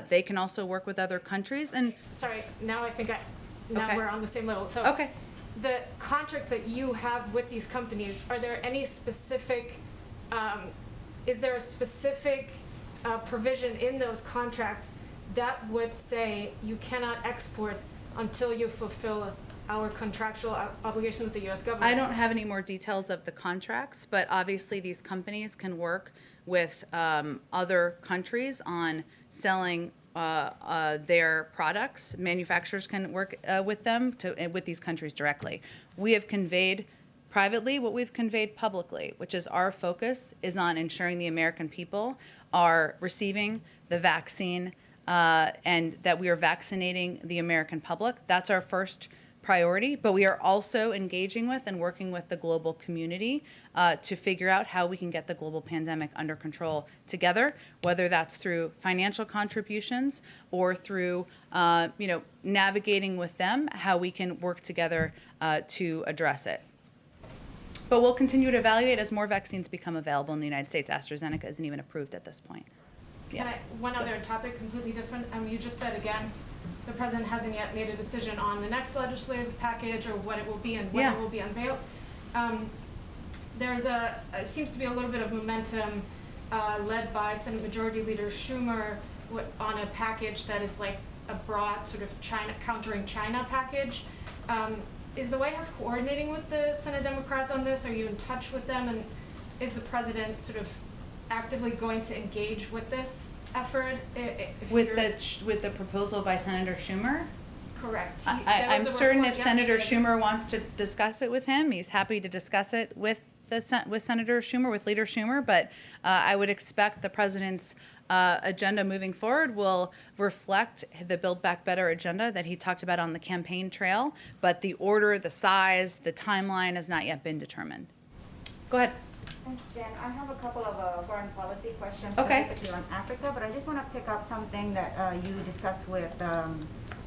they can also work with other countries. And sorry, now I think we're on the same level. So okay. The contracts that you have with these companies, are there any specific? Is there a specific provision in those contracts that would say you cannot export until you fulfill our contractual obligation with the U.S. government? I don't have any more details of the contracts, but obviously these companies can work with other countries on selling their products. Manufacturers can work with them with these countries directly. We have conveyed privately what we've conveyed publicly, which is our focus is on ensuring the American people are receiving the vaccine and that we are vaccinating the American public. That's our first priority, but we are also engaging with and working with the global community to figure out how we can get the global pandemic under control together, whether that's through financial contributions or through navigating with them how we can work together to address it. But we'll continue to evaluate as more vaccines become available in the United States. AstraZeneca isn't even approved at this point. Yeah. One other topic, completely different. You just said again, the president hasn't yet made a decision on the next legislative package or what it will be and when it will be unveiled. It seems to be a little bit of momentum led by Senate Majority Leader Schumer on a package that is like a broad sort of countering China package. Is the White House coordinating with the Senate Democrats on this? Are you in touch with them? And is the president sort of actively going to engage with this effort? With the proposal by Senator Schumer? Correct. I'm certain if Senator Schumer wants to discuss it with him, he's happy to discuss it with Senator Schumer, with Leader Schumer, but I would expect the president's agenda moving forward will reflect the Build Back Better agenda that he talked about on the campaign trail, but the order, the size, the timeline has not yet been determined. Go ahead. Thanks, Jen. I have a couple of foreign policy questions Okay. specifically on Africa, but I just want to pick up something that you discussed with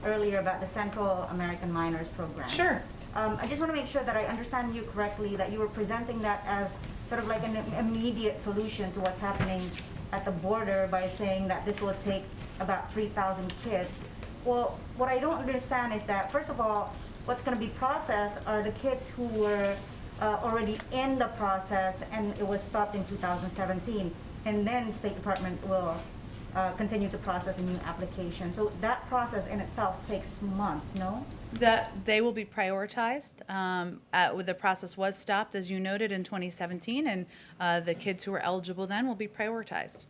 earlier about the Central American Miners Program. Sure. I just want to make sure that I understand you correctly, that you were presenting that as sort of like an immediate solution to what's happening at the border by saying that this will take about 3,000 kids. Well, what I don't understand is that, first of all, what's going to be processed are the kids who were already in the process and it was stopped in 2017. And then State Department will continue to process a new application. So that process in itself takes months, no? That they will be prioritized. The process was stopped, as you noted, in 2017, and the kids who were eligible then will be prioritized.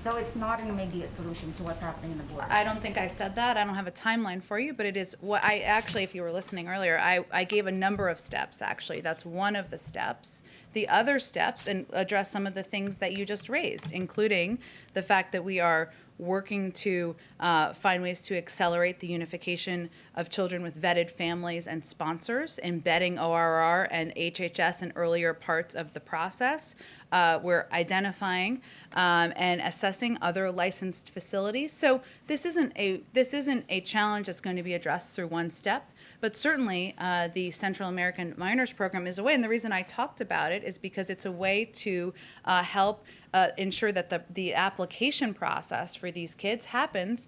So it's not an immediate solution to what's happening in the border. I don't think I said that. I don't have a timeline for you, but it is what I actually, if you were listening earlier, I gave a number of steps, actually. That's one of the steps. The other steps and address some of the things that you just raised, including the fact that we are working to find ways to accelerate the unification of children with vetted families and sponsors, embedding ORR and HHS in earlier parts of the process. We're identifying and assessing other licensed facilities. So this isn't a challenge that's going to be addressed through one step. But certainly, the Central American Minors Program is a way, and the reason I talked about it is because it's a way to help ensure that the application process for these kids happens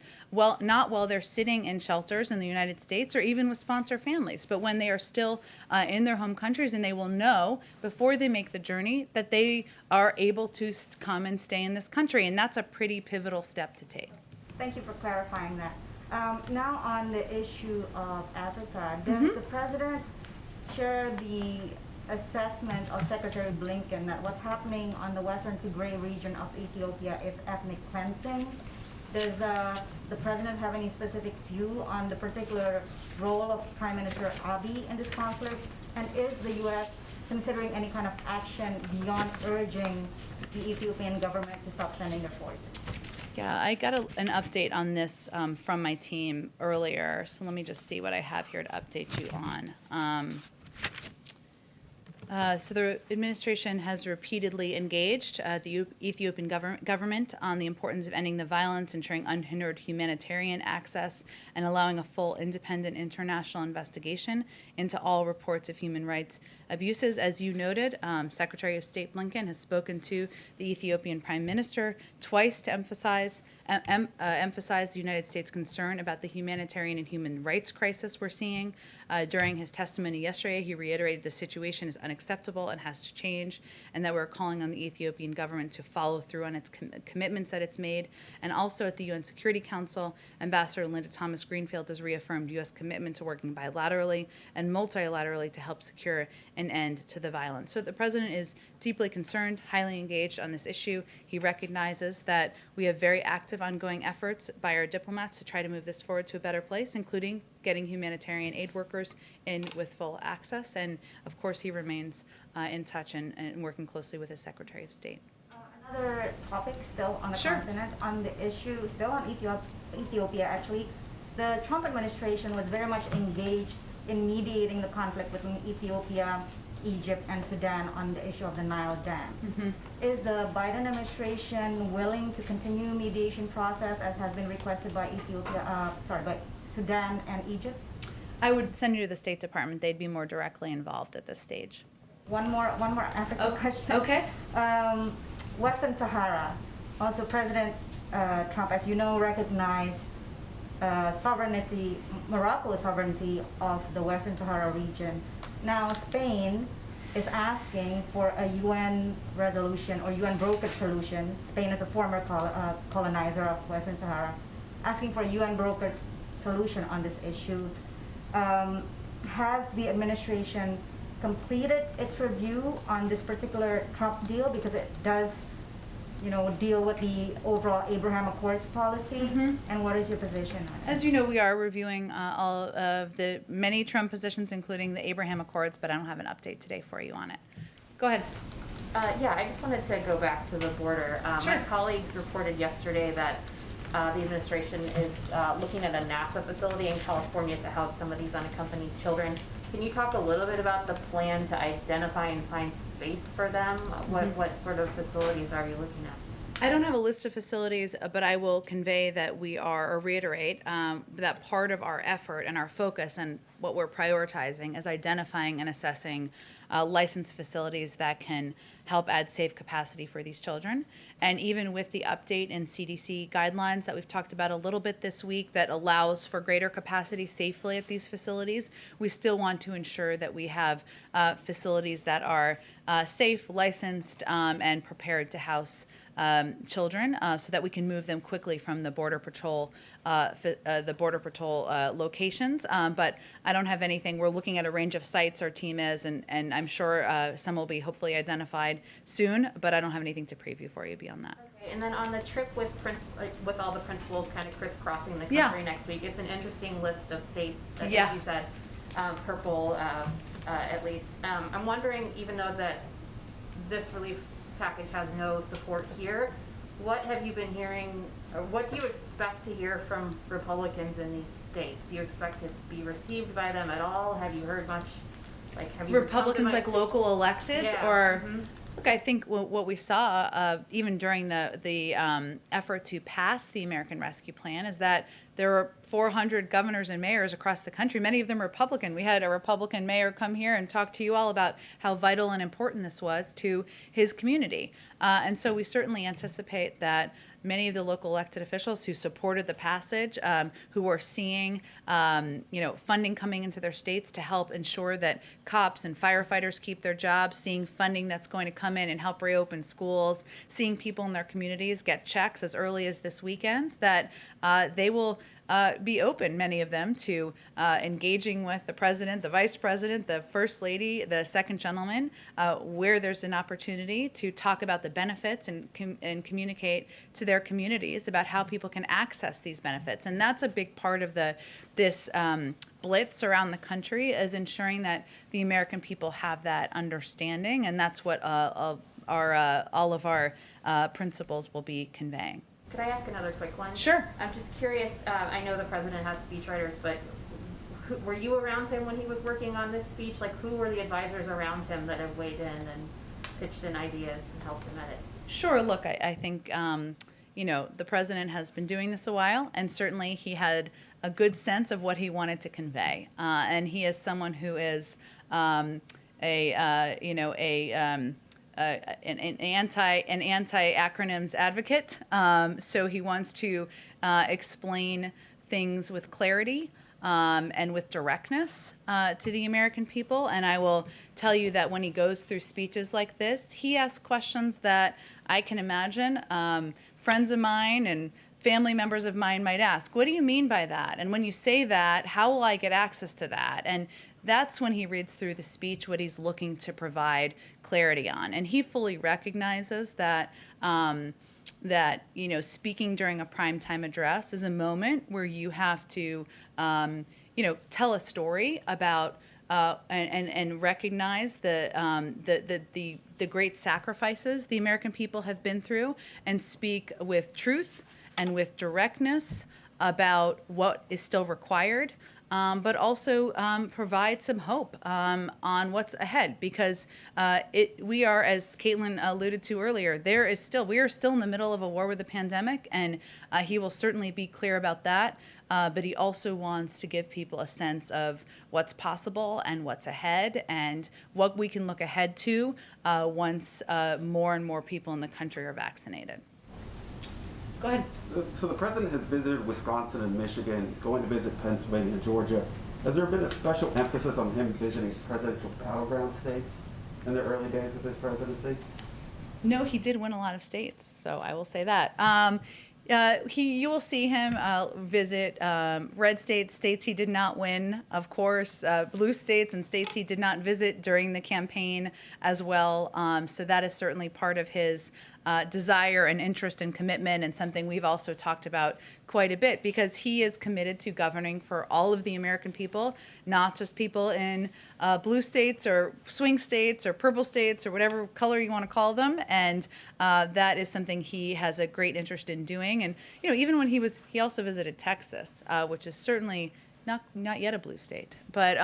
not while they're sitting in shelters in the United States or even with sponsor families, but when they are still in their home countries, and they will know before they make the journey that they are able to come and stay in this country, and that's a pretty pivotal step to take. Thank you for clarifying that. Now on the issue of Africa, does the president share the assessment of Secretary Blinken that what's happening on the Western Tigray region of Ethiopia is ethnic cleansing? Does the president have any specific view on the particular role of Prime Minister Abiy in this conflict? And is the U.S. considering any kind of action beyond urging the Ethiopian government to stop sending their forces? Yeah, I got an update on this from my team earlier, so let me just see what I have here to update you on. So the administration has repeatedly engaged the Ethiopian government on the importance of ending the violence, ensuring unhindered humanitarian access, and allowing a full, independent international investigation into all reports of human rights abuses. As you noted, Secretary of State Blinken has spoken to the Ethiopian Prime Minister twice to emphasize the United States' concern about the humanitarian and human rights crisis we're seeing. During his testimony yesterday, he reiterated the situation is unacceptable and has to change, and that we're calling on the Ethiopian government to follow through on its commitments that it's made. And also at the UN Security Council, Ambassador Linda Thomas-Greenfield has reaffirmed U.S. commitment to working bilaterally and multilaterally to help secure an end to the violence. So the president is deeply concerned, highly engaged on this issue. He recognizes that we have very active ongoing efforts by our diplomats to try to move this forward to a better place, including getting humanitarian aid workers in with full access. And of course, he remains in touch and working closely with his Secretary of State. Another topic still on the continent, on the issue, still on Ethiopia actually, the Trump administration was very much engaged in mediating the conflict between Ethiopia, Egypt, and Sudan on the issue of the Nile Dam. Is the Biden administration willing to continue mediation process as has been requested by by Sudan and Egypt? I would send you to the State Department. They'd be more directly involved at this stage. One more Africa question. Okay. Western Sahara. Also, President Trump, as you know, recognized sovereignty, Morocco's sovereignty of the Western Sahara region. Now, Spain is asking for a UN resolution or UN brokered solution. Spain is a former colonizer of Western Sahara, asking for a UN brokered solution on this issue. Has the administration completed its review on this particular Trump deal, because it does, deal with the overall Abraham Accords policy? And what is your position on it? As you know, we are reviewing all of the many Trump positions, including the Abraham Accords, but I don't have an update today for you on it. Go ahead. Yeah, I just wanted to go back to the border. Sure. My colleagues reported yesterday that the administration is looking at a NASA facility in California to house some of these unaccompanied children. Can you talk a little bit about the plan to identify and find space for them? What sort of facilities are you looking at? I don't have a list of facilities, but I will convey that we are, or reiterate, that part of our effort and our focus and what we're prioritizing is identifying and assessing licensed facilities that can help add safe capacity for these children. And even with the update in CDC guidelines that we've talked about a little bit this week that allows for greater capacity safely at these facilities, we still want to ensure that we have facilities that are safe, licensed, and prepared to house children, so that we can move them quickly from the Border Patrol locations. But I don't have anything. We're looking at a range of sites our team is, and I'm sure some will be hopefully identified soon, but I don't have anything to preview for you beyond that. Okay, and then on the trip with with all the principals kind of crisscrossing the country Yeah. next week, it's an interesting list of states, as Yeah. you said, purple at least. I'm wondering, even though that this relief package has no support here, what have you been hearing, or what do you expect to hear from Republicans in these states? Do you expect it to be received by them at all? Have you heard much? Like, have you Republicans like local electeds, Yeah. or Mhm. look, I think what we saw even during the effort to pass the American Rescue Plan is that there were 400 governors and mayors across the country, many of them Republican. We had a Republican mayor come here and talk to you all about how vital and important this was to his community. And so we certainly anticipate that many of the local elected officials who supported the passage, who are seeing funding coming into their states to help ensure that cops and firefighters keep their jobs, seeing funding that's going to come in and help reopen schools, seeing people in their communities get checks as early as this weekend, that they will be open, many of them, to engaging with the president, the vice president, the first lady, the second gentleman, where there's an opportunity to talk about the benefits and communicate to their communities about how people can access these benefits. And that's a big part of this blitz around the country, is ensuring that the American people have that understanding, and that's what all of our principals will be conveying. Could I ask another quick one? Sure. I'm just curious, I know the president has speechwriters, but were you around him when he was working on this speech? Like, who were the advisors around him that have weighed in and pitched in ideas and helped him edit? Sure. Look, I think, the president has been doing this a while, and certainly he had a good sense of what he wanted to convey. And he is someone who is an anti-acronyms advocate. So he wants to explain things with clarity and with directness to the American people. And I will tell you that when he goes through speeches like this, he asks questions that I can imagine friends of mine and family members of mine might ask. What do you mean by that? And when you say that, how will I get access to that? And that's when he reads through the speech what he's looking to provide clarity on. And he fully recognizes that speaking during a primetime address is a moment where you have to tell a story about and recognize the great sacrifices the American people have been through, and speak with truth and with directness about what is still required, but also provide some hope on what's ahead, because we are, as Caitlin alluded to earlier, we are still in the middle of a war with the pandemic, and he will certainly be clear about that. But he also wants to give people a sense of what's possible and what's ahead, and what we can look ahead to once more and more people in the country are vaccinated. Go ahead. So the president has visited Wisconsin and Michigan. He's going to visit Pennsylvania and Georgia. Has there been a special emphasis on him visiting presidential battleground states in the early days of his presidency? No, he did win a lot of states, so I will say that. You will see him visit red states, states he did not win, of course, blue states and states he did not visit during the campaign as well. So that is certainly part of his desire and interest and commitment, and something we've also talked about quite a bit, because he is committed to governing for all of the American people, not just people in blue states or swing states or purple states or whatever color you want to call them. And that is something he has a great interest in doing. And even when he also visited Texas, which is certainly not yet a blue state, but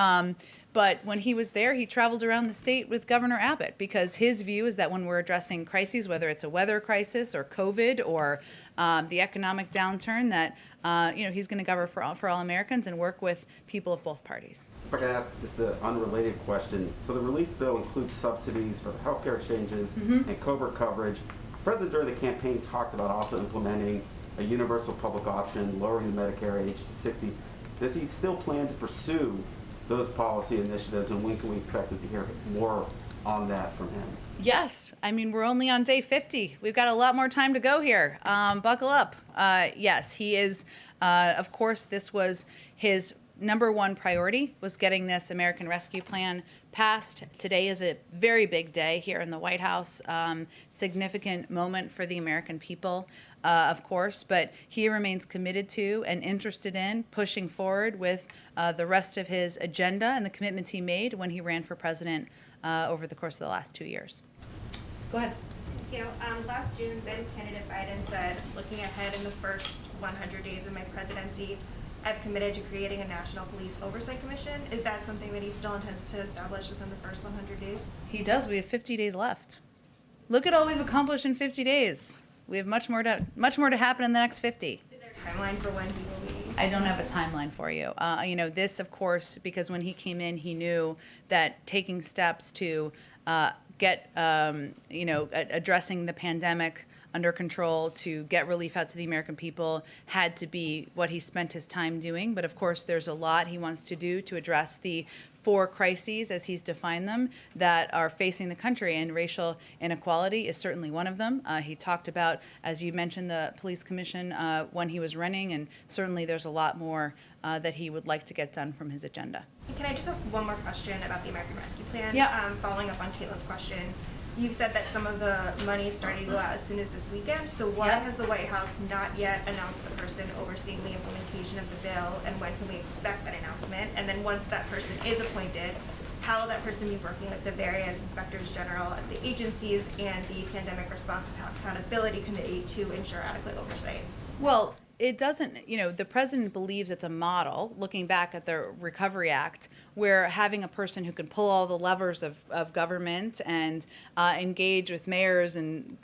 when he was there, he traveled around the state with Governor Abbott, because his view is that when we're addressing crises, whether it's a weather crisis or COVID or the economic downturn, that he's going to govern for all Americans and work with people of both parties. If I can ask just an unrelated question. So the relief bill includes subsidies for the healthcare exchanges and COBRA coverage. The president during the campaign talked about also implementing a universal public option, lowering the Medicare age to 60. Does he still plan to pursue those policy initiatives, and when can we expect to hear more on that from him? Yes. I mean, we're only on day 50. We've got a lot more time to go here. Buckle up. Yes, he is. Of course, this was his number one priority was getting this American Rescue Plan passed. Today is a very big day here in the White House, significant moment for the American people, of course, but he remains committed to and interested in pushing forward with the rest of his agenda and the commitments he made when he ran for president over the course of the last 2 years. Go ahead. Thank you. Last June, then candidate Biden said, looking ahead in the first 100 days of my presidency, I've committed to creating a National Police Oversight Commission. Is that something that he still intends to establish within the first 100 days? He does. We have 50 days left. Look at all we've accomplished in 50 days. We have much more to happen in the next 50. Is there a timeline for when he will be? I don't have a timeline for you. This, of course, because when he came in, he knew that taking steps to get, addressing the pandemic under control, to get relief out to the American people, had to be what he spent his time doing. But of course, there's a lot he wants to do to address the 4 crises, as he's defined them, that are facing the country, and racial inequality is certainly one of them. He talked about, as you mentioned, the police commission when he was running, and certainly there's a lot more that he would like to get done from his agenda. Can I just ask one more question about the American Rescue Plan? Yeah. Following up on Caitlin's question, you've said that some of the money is starting to go out as soon as this weekend, so why has the White House not yet announced the person overseeing the implementation of the bill, and when can we expect that announcement? And then once that person is appointed, how will that person be working with the various inspectors general at the agencies and the Pandemic Response Accountability Committee to ensure adequate oversight? Well, it doesn't, the president believes it's a model, looking back at the Recovery Act, where having a person who can pull all the levers of government and engage with mayors and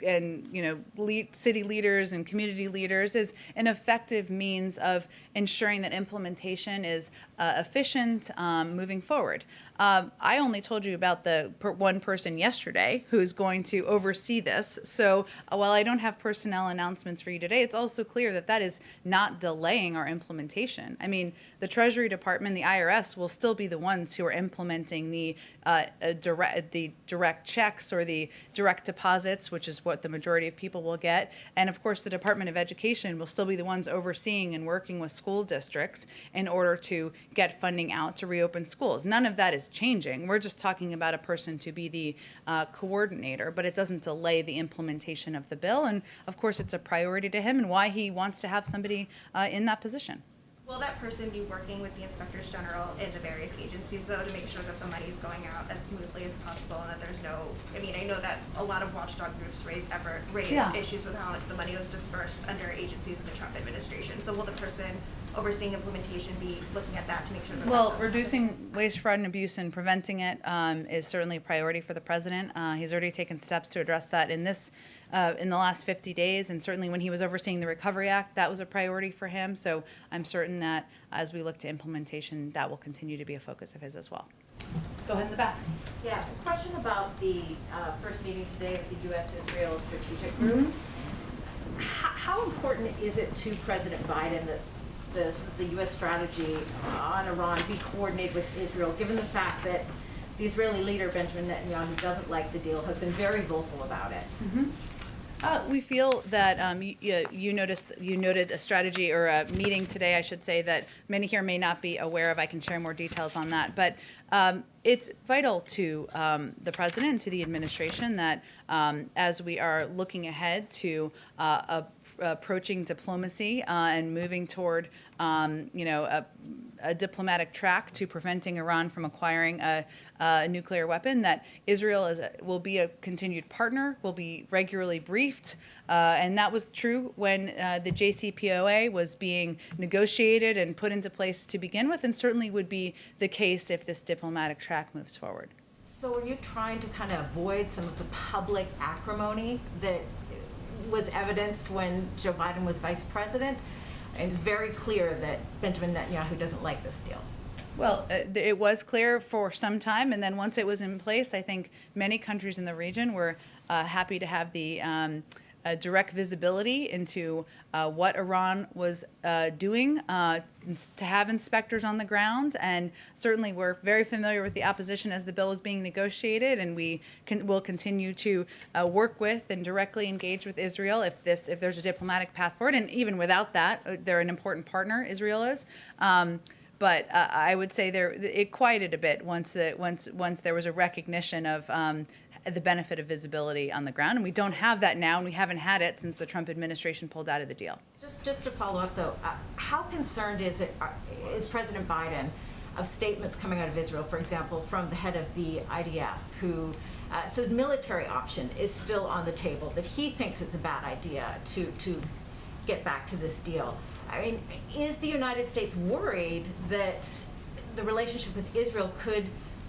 city leaders and community leaders is an effective means of ensuring that implementation is efficient moving forward. I only told you about the one person yesterday who's going to oversee this. So while I don't have personnel announcements for you today, it's also clear that that is not delaying our implementation. I mean, the Treasury Department, the IRS, will still be the ones who are implementing the direct checks or the direct deposits, which is what the majority of people will get. And of course, the Department of Education will still be the ones overseeing and working with school districts in order to get funding out to reopen schools. None of that is changing. We're just talking about a person to be the coordinator, but it doesn't delay the implementation of the bill. And of course, it's a priority to him and why he wants to have somebody in that position. Will that person be working with the inspectors general in the various agencies, though, to make sure that the money is going out as smoothly as possible and that there's no, I know that a lot of watchdog groups raised issues with how the money was dispersed under agencies in the Trump administration. So will the person overseeing implementation be looking at that to make sure that Well, reducing waste, fraud, and abuse and preventing it is certainly a priority for the president. He's already taken steps to address that in the last 50 days, and certainly when he was overseeing the Recovery Act, that was a priority for him. So I'm certain that as we look to implementation, that will continue to be a focus of his as well. Go ahead in the back. Yeah, a question about the first meeting today of the U.S.-Israel Strategic Group. How important is it to President Biden that the U.S. strategy on Iran be coordinated with Israel, given the fact that the Israeli leader, Benjamin Netanyahu, doesn't like the deal, has been very vocal about it? We feel that you noted a strategy or a meeting today, I should say, that many here may not be aware of. I can share more details on that. But it's vital to the president and to the administration that as we are looking ahead to approaching diplomacy and moving toward a diplomatic track to preventing Iran from acquiring a nuclear weapon, that Israel will be a continued partner, will be regularly briefed. And that was true when the JCPOA was being negotiated and put into place to begin with, and certainly would be the case if this diplomatic track moves forward. So are you trying to kind of avoid some of the public acrimony that was evidenced when Joe Biden was vice president? And it's very clear that Benjamin Netanyahu doesn't like this deal. Well, it was clear for some time, and then once it was in place, I think many countries in the region were happy to have the direct visibility into what Iran was doing, to have inspectors on the ground, and certainly we're very familiar with the opposition as the bill was being negotiated, and we will continue to work with and directly engage with Israel if there's a diplomatic path forward, and even without that, they're an important partner, Israel is. But I would say it quieted a bit once there was a recognition of the benefit of visibility on the ground, and we don't have that now, and we haven't had it since the Trump administration pulled out of the deal. Just to follow up though, how concerned is President Biden of statements coming out of Israel, for example, from the head of the IDF, who so the military option is still on the table, that he thinks it's a bad idea to get back to this deal. I mean, is the United States worried that the relationship with Israel could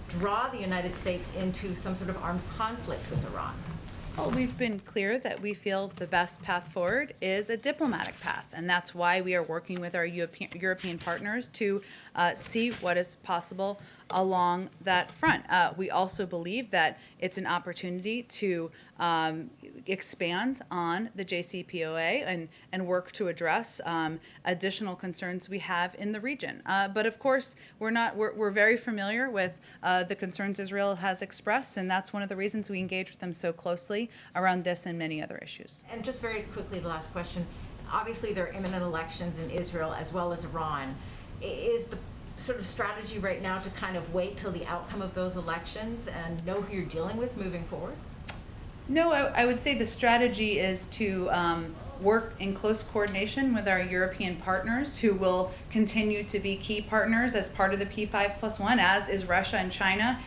draw the United States into some sort of armed conflict with Iran? Well, we've been clear that we feel the best path forward is a diplomatic path, and that's why we are working with our European partners to see what is possible along that front. We also believe that it's an opportunity to expand on the JCPOA and work to address additional concerns we have in the region. But of course, we're very familiar with the concerns Israel has expressed, and that's one of the reasons we engage with them so closely around this and many other issues. And just very quickly, the last question. Obviously, there are imminent elections in Israel as well as Iran. Is the sort of strategy right now to kind of wait till the outcome of those elections and know who you're dealing with moving forward? No, I would say the strategy is to work in close coordination with our European partners, who will continue to be key partners as part of the P5+1, as is Russia and China,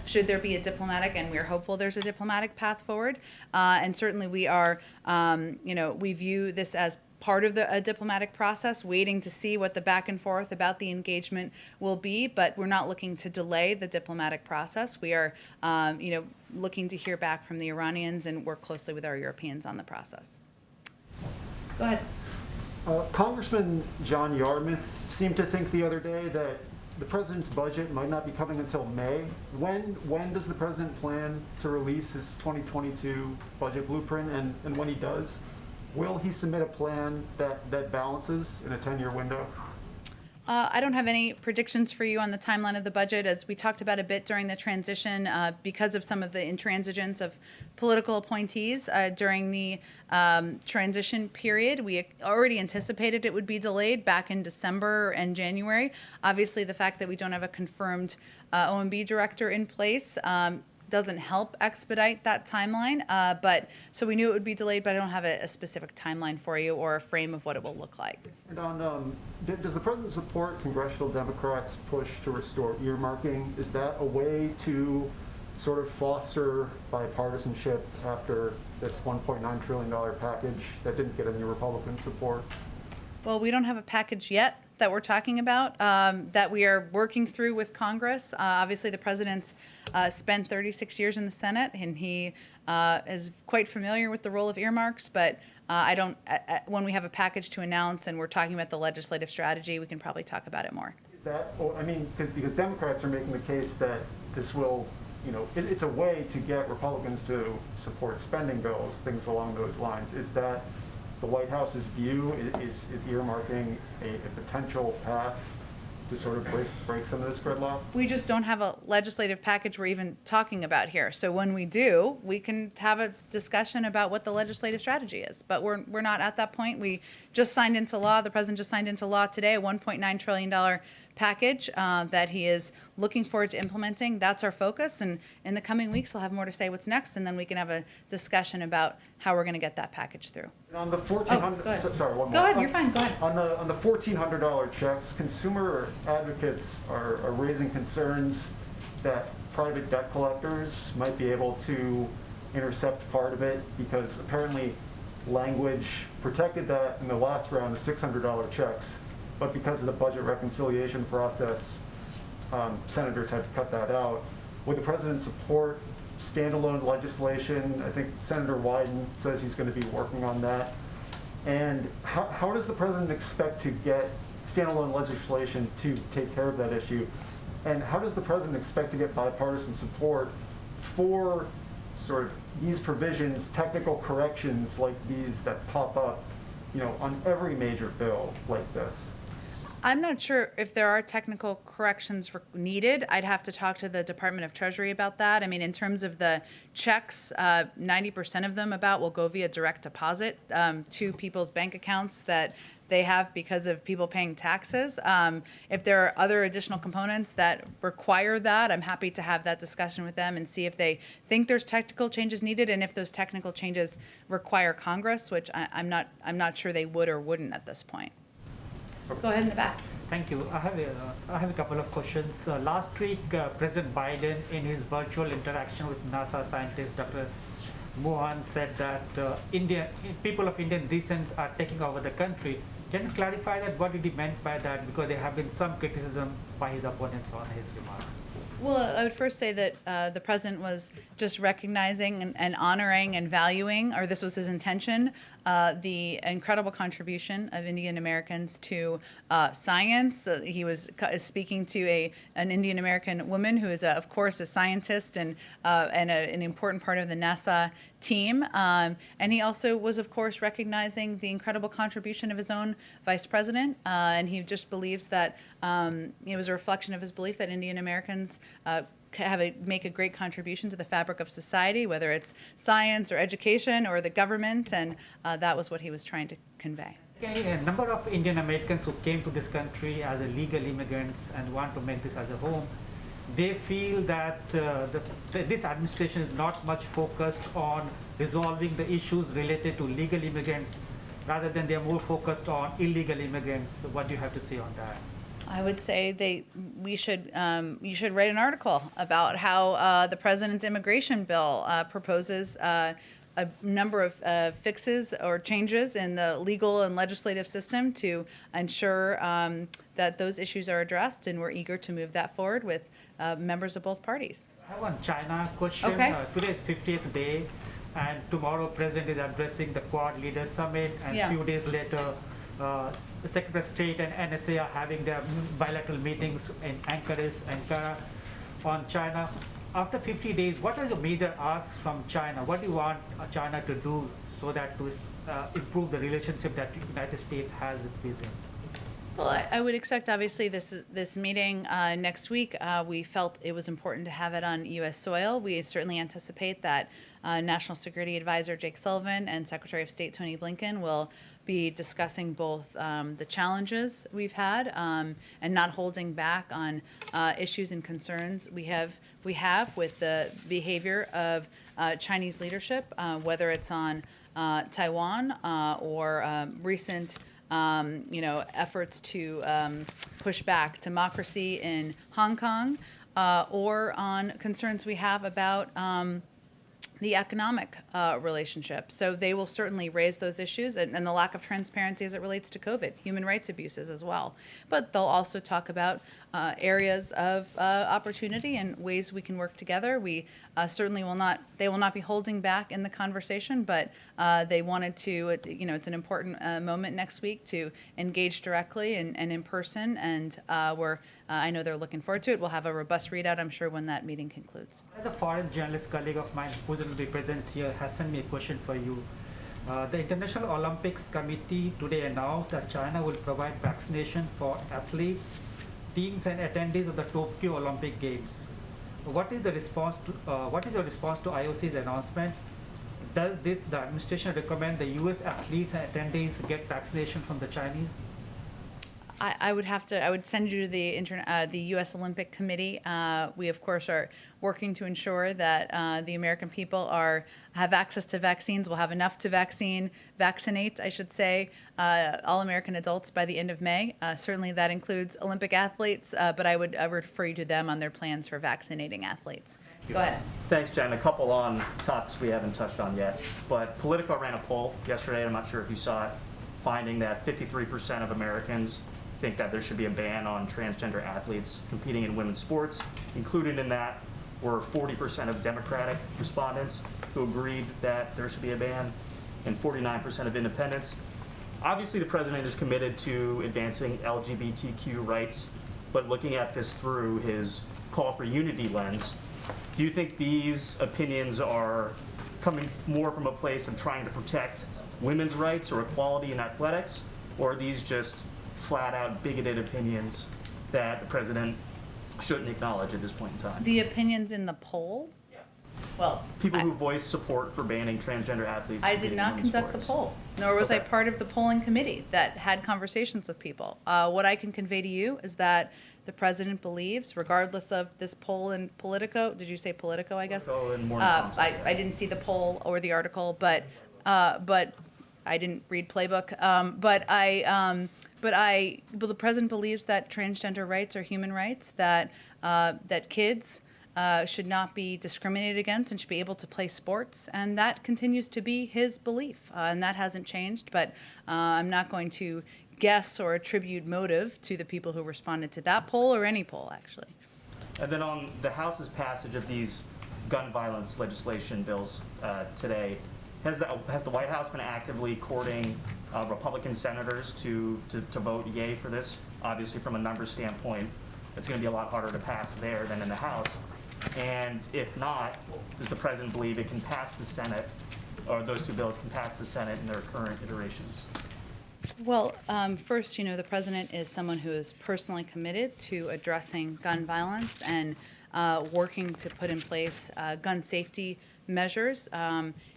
should there be a diplomatic, and we're hopeful there's a diplomatic path forward. And certainly we are, we view this as part of a diplomatic process, waiting to see what the back and forth about the engagement will be, but we're not looking to delay the diplomatic process. We are, looking to hear back from the Iranians and work closely with our Europeans on the process. Go ahead. Congressman John Yarmouth seemed to think the other day that the president's budget might not be coming until May. When does the president plan to release his 2022 budget blueprint? And when he does, will he submit a plan that balances in a 10-year window? I don't have any predictions for you on the timeline of the budget. As we talked about a bit during the transition, because of some of the intransigence of political appointees during the transition period, we already anticipated it would be delayed back in December and January. Obviously, the fact that we don't have a confirmed OMB director in place doesn't help expedite that timeline. So we knew it would be delayed, but I don't have a specific timeline for you or a frame of what it will look like. And on, does the president support congressional Democrats' push to restore earmarking? Is that a way to sort of foster bipartisanship after this $1.9 trillion package that didn't get any Republican support? Well, we don't have a package yet that we're talking about, that we are working through with Congress. Obviously, the president's spent 36 years in the Senate, and he is quite familiar with the role of earmarks, but when we have a package to announce and we're talking about the legislative strategy, we can probably talk about it more. Is that, I mean, because Democrats are making the case that this will, it's a way to get Republicans to support spending bills, things along those lines. Is that the White House's view? Is earmarking a potential path to sort of break some of this gridlock? We just don't have a legislative package we're even talking about here. So when we do, we can have a discussion about what the legislative strategy is. But we're not at that point. We just signed into law, the president just signed into law today, a $1.9 trillion package that he is looking forward to implementing. That's our focus, and in the coming weeks I'll have more to say what's next, and then we can have a discussion about how we're going to get that package through. And on the $1,400, sorry, one more. Go ahead, you're fine, go ahead. On the $1,400 checks, consumer advocates are raising concerns that private debt collectors might be able to intercept part of it, because apparently language protected that in the last round of $600 checks. But because of the budget reconciliation process, senators had to cut that out. Would the president support standalone legislation? I think Senator Wyden says he's going to be working on that. And how does the president expect to get standalone legislation to take care of that issue? And how does the president expect to get bipartisan support for sort of these provisions, technical corrections like these that pop up, on every major bill like this? I'm not sure if there are technical corrections needed. I'd have to talk to the Department of Treasury about that. I mean, in terms of the checks, 90% of them will go via direct deposit to people's bank accounts that they have because of people paying taxes. If there are other additional components that require that, I'm happy to have that discussion with them and see if they think there's technical changes needed and if those technical changes require Congress, which I'm not sure they would or wouldn't at this point. Go ahead in the back. Thank you. I have a couple of questions. Last week, President Biden, in his virtual interaction with NASA scientist Dr. Mohan, said that people of Indian descent are taking over the country. Can you clarify that? What did he meant by that? Because there have been some criticism by his opponents on his remarks. Well, I would first say that the president was just recognizing and honoring and valuing, or this was his intention, the incredible contribution of Indian Americans to science. He was speaking to an Indian American woman who is, of course, a scientist and an important part of the NASA team. And he also was, of course, recognizing the incredible contribution of his own vice president. And he just believes that it was a reflection of his belief that Indian Americans make a great contribution to the fabric of society, whether it's science or education or the government, and that was what he was trying to convey. Okay, a number of Indian Americans who came to this country as illegal immigrants and want to make this as a home, they feel that this administration is not much focused on resolving the issues related to legal immigrants, rather than they're more focused on illegal immigrants. What do you have to say on that? I would say you should write an article about how the president's immigration bill proposes a number of fixes or changes in the legal and legislative system to ensure that those issues are addressed, and we're eager to move that forward with members of both parties. I have one China question. Okay. Today is 50th day, and tomorrow President is addressing the Quad Leaders Summit, and a few days later, the Secretary of State and NSA are having their bilateral meetings in Ankara on China. After 50 days, what are your major asks from China? What do you want China to do so that to improve the relationship that the United States has with Beijing? Well, I would expect, obviously, this meeting next week. We felt it was important to have it on U.S. soil. We certainly anticipate that National Security Advisor Jake Sullivan and Secretary of State Tony Blinken will be discussing both the challenges we've had and not holding back on issues and concerns we have with the behavior of Chinese leadership, whether it's on Taiwan or recent efforts to push back democracy in Hong Kong, or on concerns we have about the economic relationship. So they will certainly raise those issues and the lack of transparency as it relates to COVID, human rights abuses as well. But they'll also talk about areas of opportunity and ways we can work together. We certainly they will not be holding back in the conversation, but they wanted to, it's an important moment next week to engage directly and in person, and I know they're looking forward to it. We'll have a robust readout, I'm sure, when that meeting concludes. The foreign journalist colleague of mine who will be present here has sent me a question for you. The International Olympics Committee today announced that China will provide vaccination for athletes, teams, and attendees of the Tokyo Olympic Games. What is your response to IOC's announcement? Does the administration recommend the U.S. athletes and attendees get vaccination from the Chinese? I would send you to the U.S. Olympic Committee. We, of course, are working to ensure that the American people have access to vaccines. We'll have enough to vaccinate, I should say, all American adults by the end of May. Certainly that includes Olympic athletes, but I would refer you to them on their plans for vaccinating athletes. Go ahead. Thanks, Jen. A couple on topics we haven't touched on yet. But Politico ran a poll yesterday, I'm not sure if you saw it, finding that 53% of Americans think that there should be a ban on transgender athletes competing in women's sports. Included in that were 40% of Democratic respondents who agreed that there should be a ban, and 49% of independents. Obviously, the president is committed to advancing LGBTQ rights, but looking at this through his call for unity lens, do you think these opinions are coming more from a place of trying to protect women's rights or equality in athletics, or are these just flat-out bigoted opinions that the president shouldn't acknowledge at this point in time? The opinions in the poll? Well, People who voice support for banning transgender athletes. I from did being not in conduct the sports. poll, nor was I Okay. part of the polling committee that had conversations with people. What I can convey to you is that the president believes, regardless of this poll in Politico, did you say Politico, I guess? Politico and Morning Consult. I didn't see the poll or the article, but I didn't read Playbook. But the president believes that transgender rights are human rights, that kids should not be discriminated against and should be able to play sports, and that continues to be his belief, and that hasn't changed. But I'm not going to guess or attribute motive to the people who responded to that poll or any poll, actually. And then on the House's passage of these gun violence legislation bills today, has the White House been actively courting Republican senators to vote yay for this? Obviously, from a numbers standpoint, it's going to be a lot harder to pass there than in the House. And if not, does the president believe it can pass the Senate, or those two bills can pass the Senate in their current iterations? Well, first, the president is someone who is personally committed to addressing gun violence and working to put in place gun safety measures.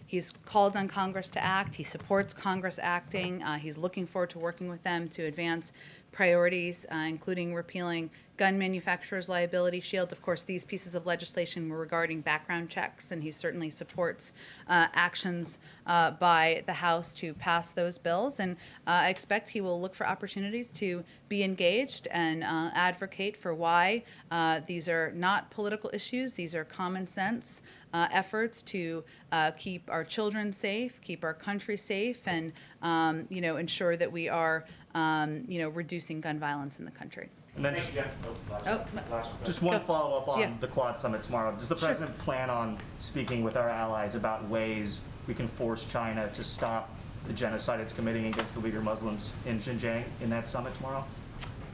He's called on Congress to act. He supports Congress acting. He's looking forward to working with them to advance priorities, including repealing gun manufacturers' liability shield. Of course, these pieces of legislation were regarding background checks, and he certainly supports actions by the House to pass those bills. And I expect he will look for opportunities to be engaged and advocate for why these are not political issues. These are common sense efforts to keep our children safe, keep our country safe, and ensure that we are reducing gun violence in the country. And then just one follow-up on the Quad Summit tomorrow. Does the president plan on speaking with our allies about ways we can force China to stop the genocide it's committing against the Uyghur Muslims in Xinjiang in that summit tomorrow?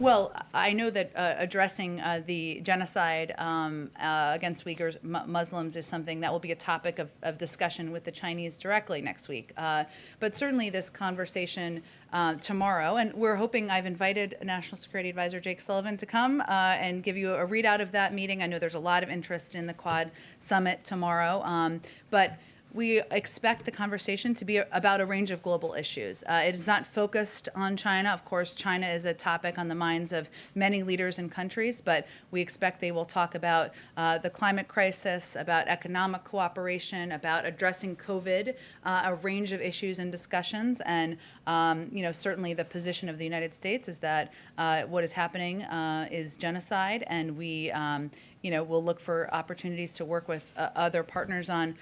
Well, I know that addressing the genocide against Uyghurs, Muslims, is something that will be a topic of discussion with the Chinese directly next week. But certainly this conversation tomorrow, and we're hoping, I've invited National Security Advisor Jake Sullivan to come and give you a readout of that meeting. I know there's a lot of interest in the Quad Summit tomorrow, but we expect the conversation to be about a range of global issues. It is not focused on China. Of course, China is a topic on the minds of many leaders and countries, but we expect they will talk about the climate crisis, about economic cooperation, about addressing COVID, a range of issues and discussions. And certainly the position of the United States is that what is happening is genocide, and we we'll look for opportunities to work with other partners on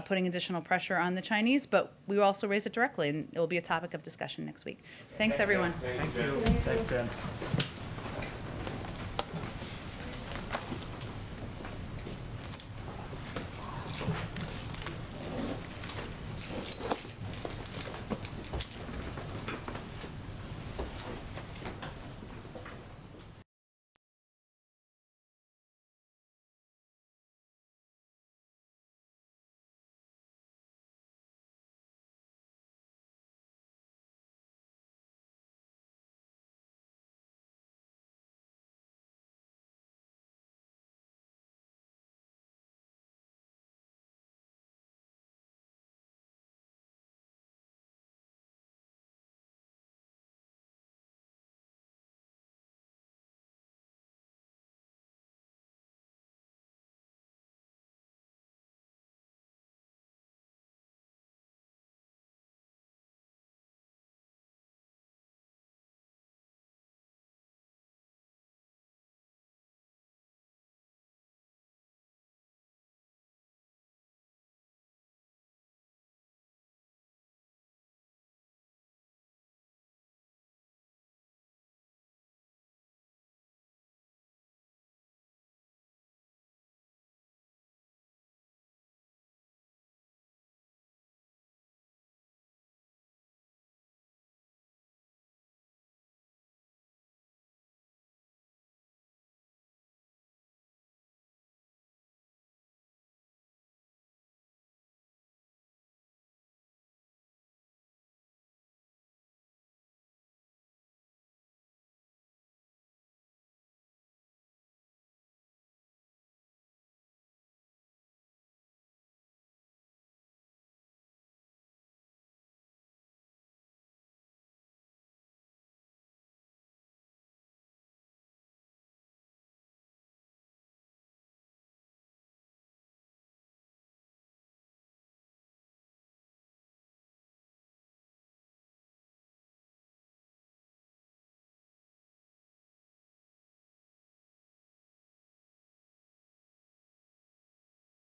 putting additional pressure on the Chinese, but we will also raise it directly, and it will be a topic of discussion next week. Thanks, everyone. Thank you. Thank you, Jen.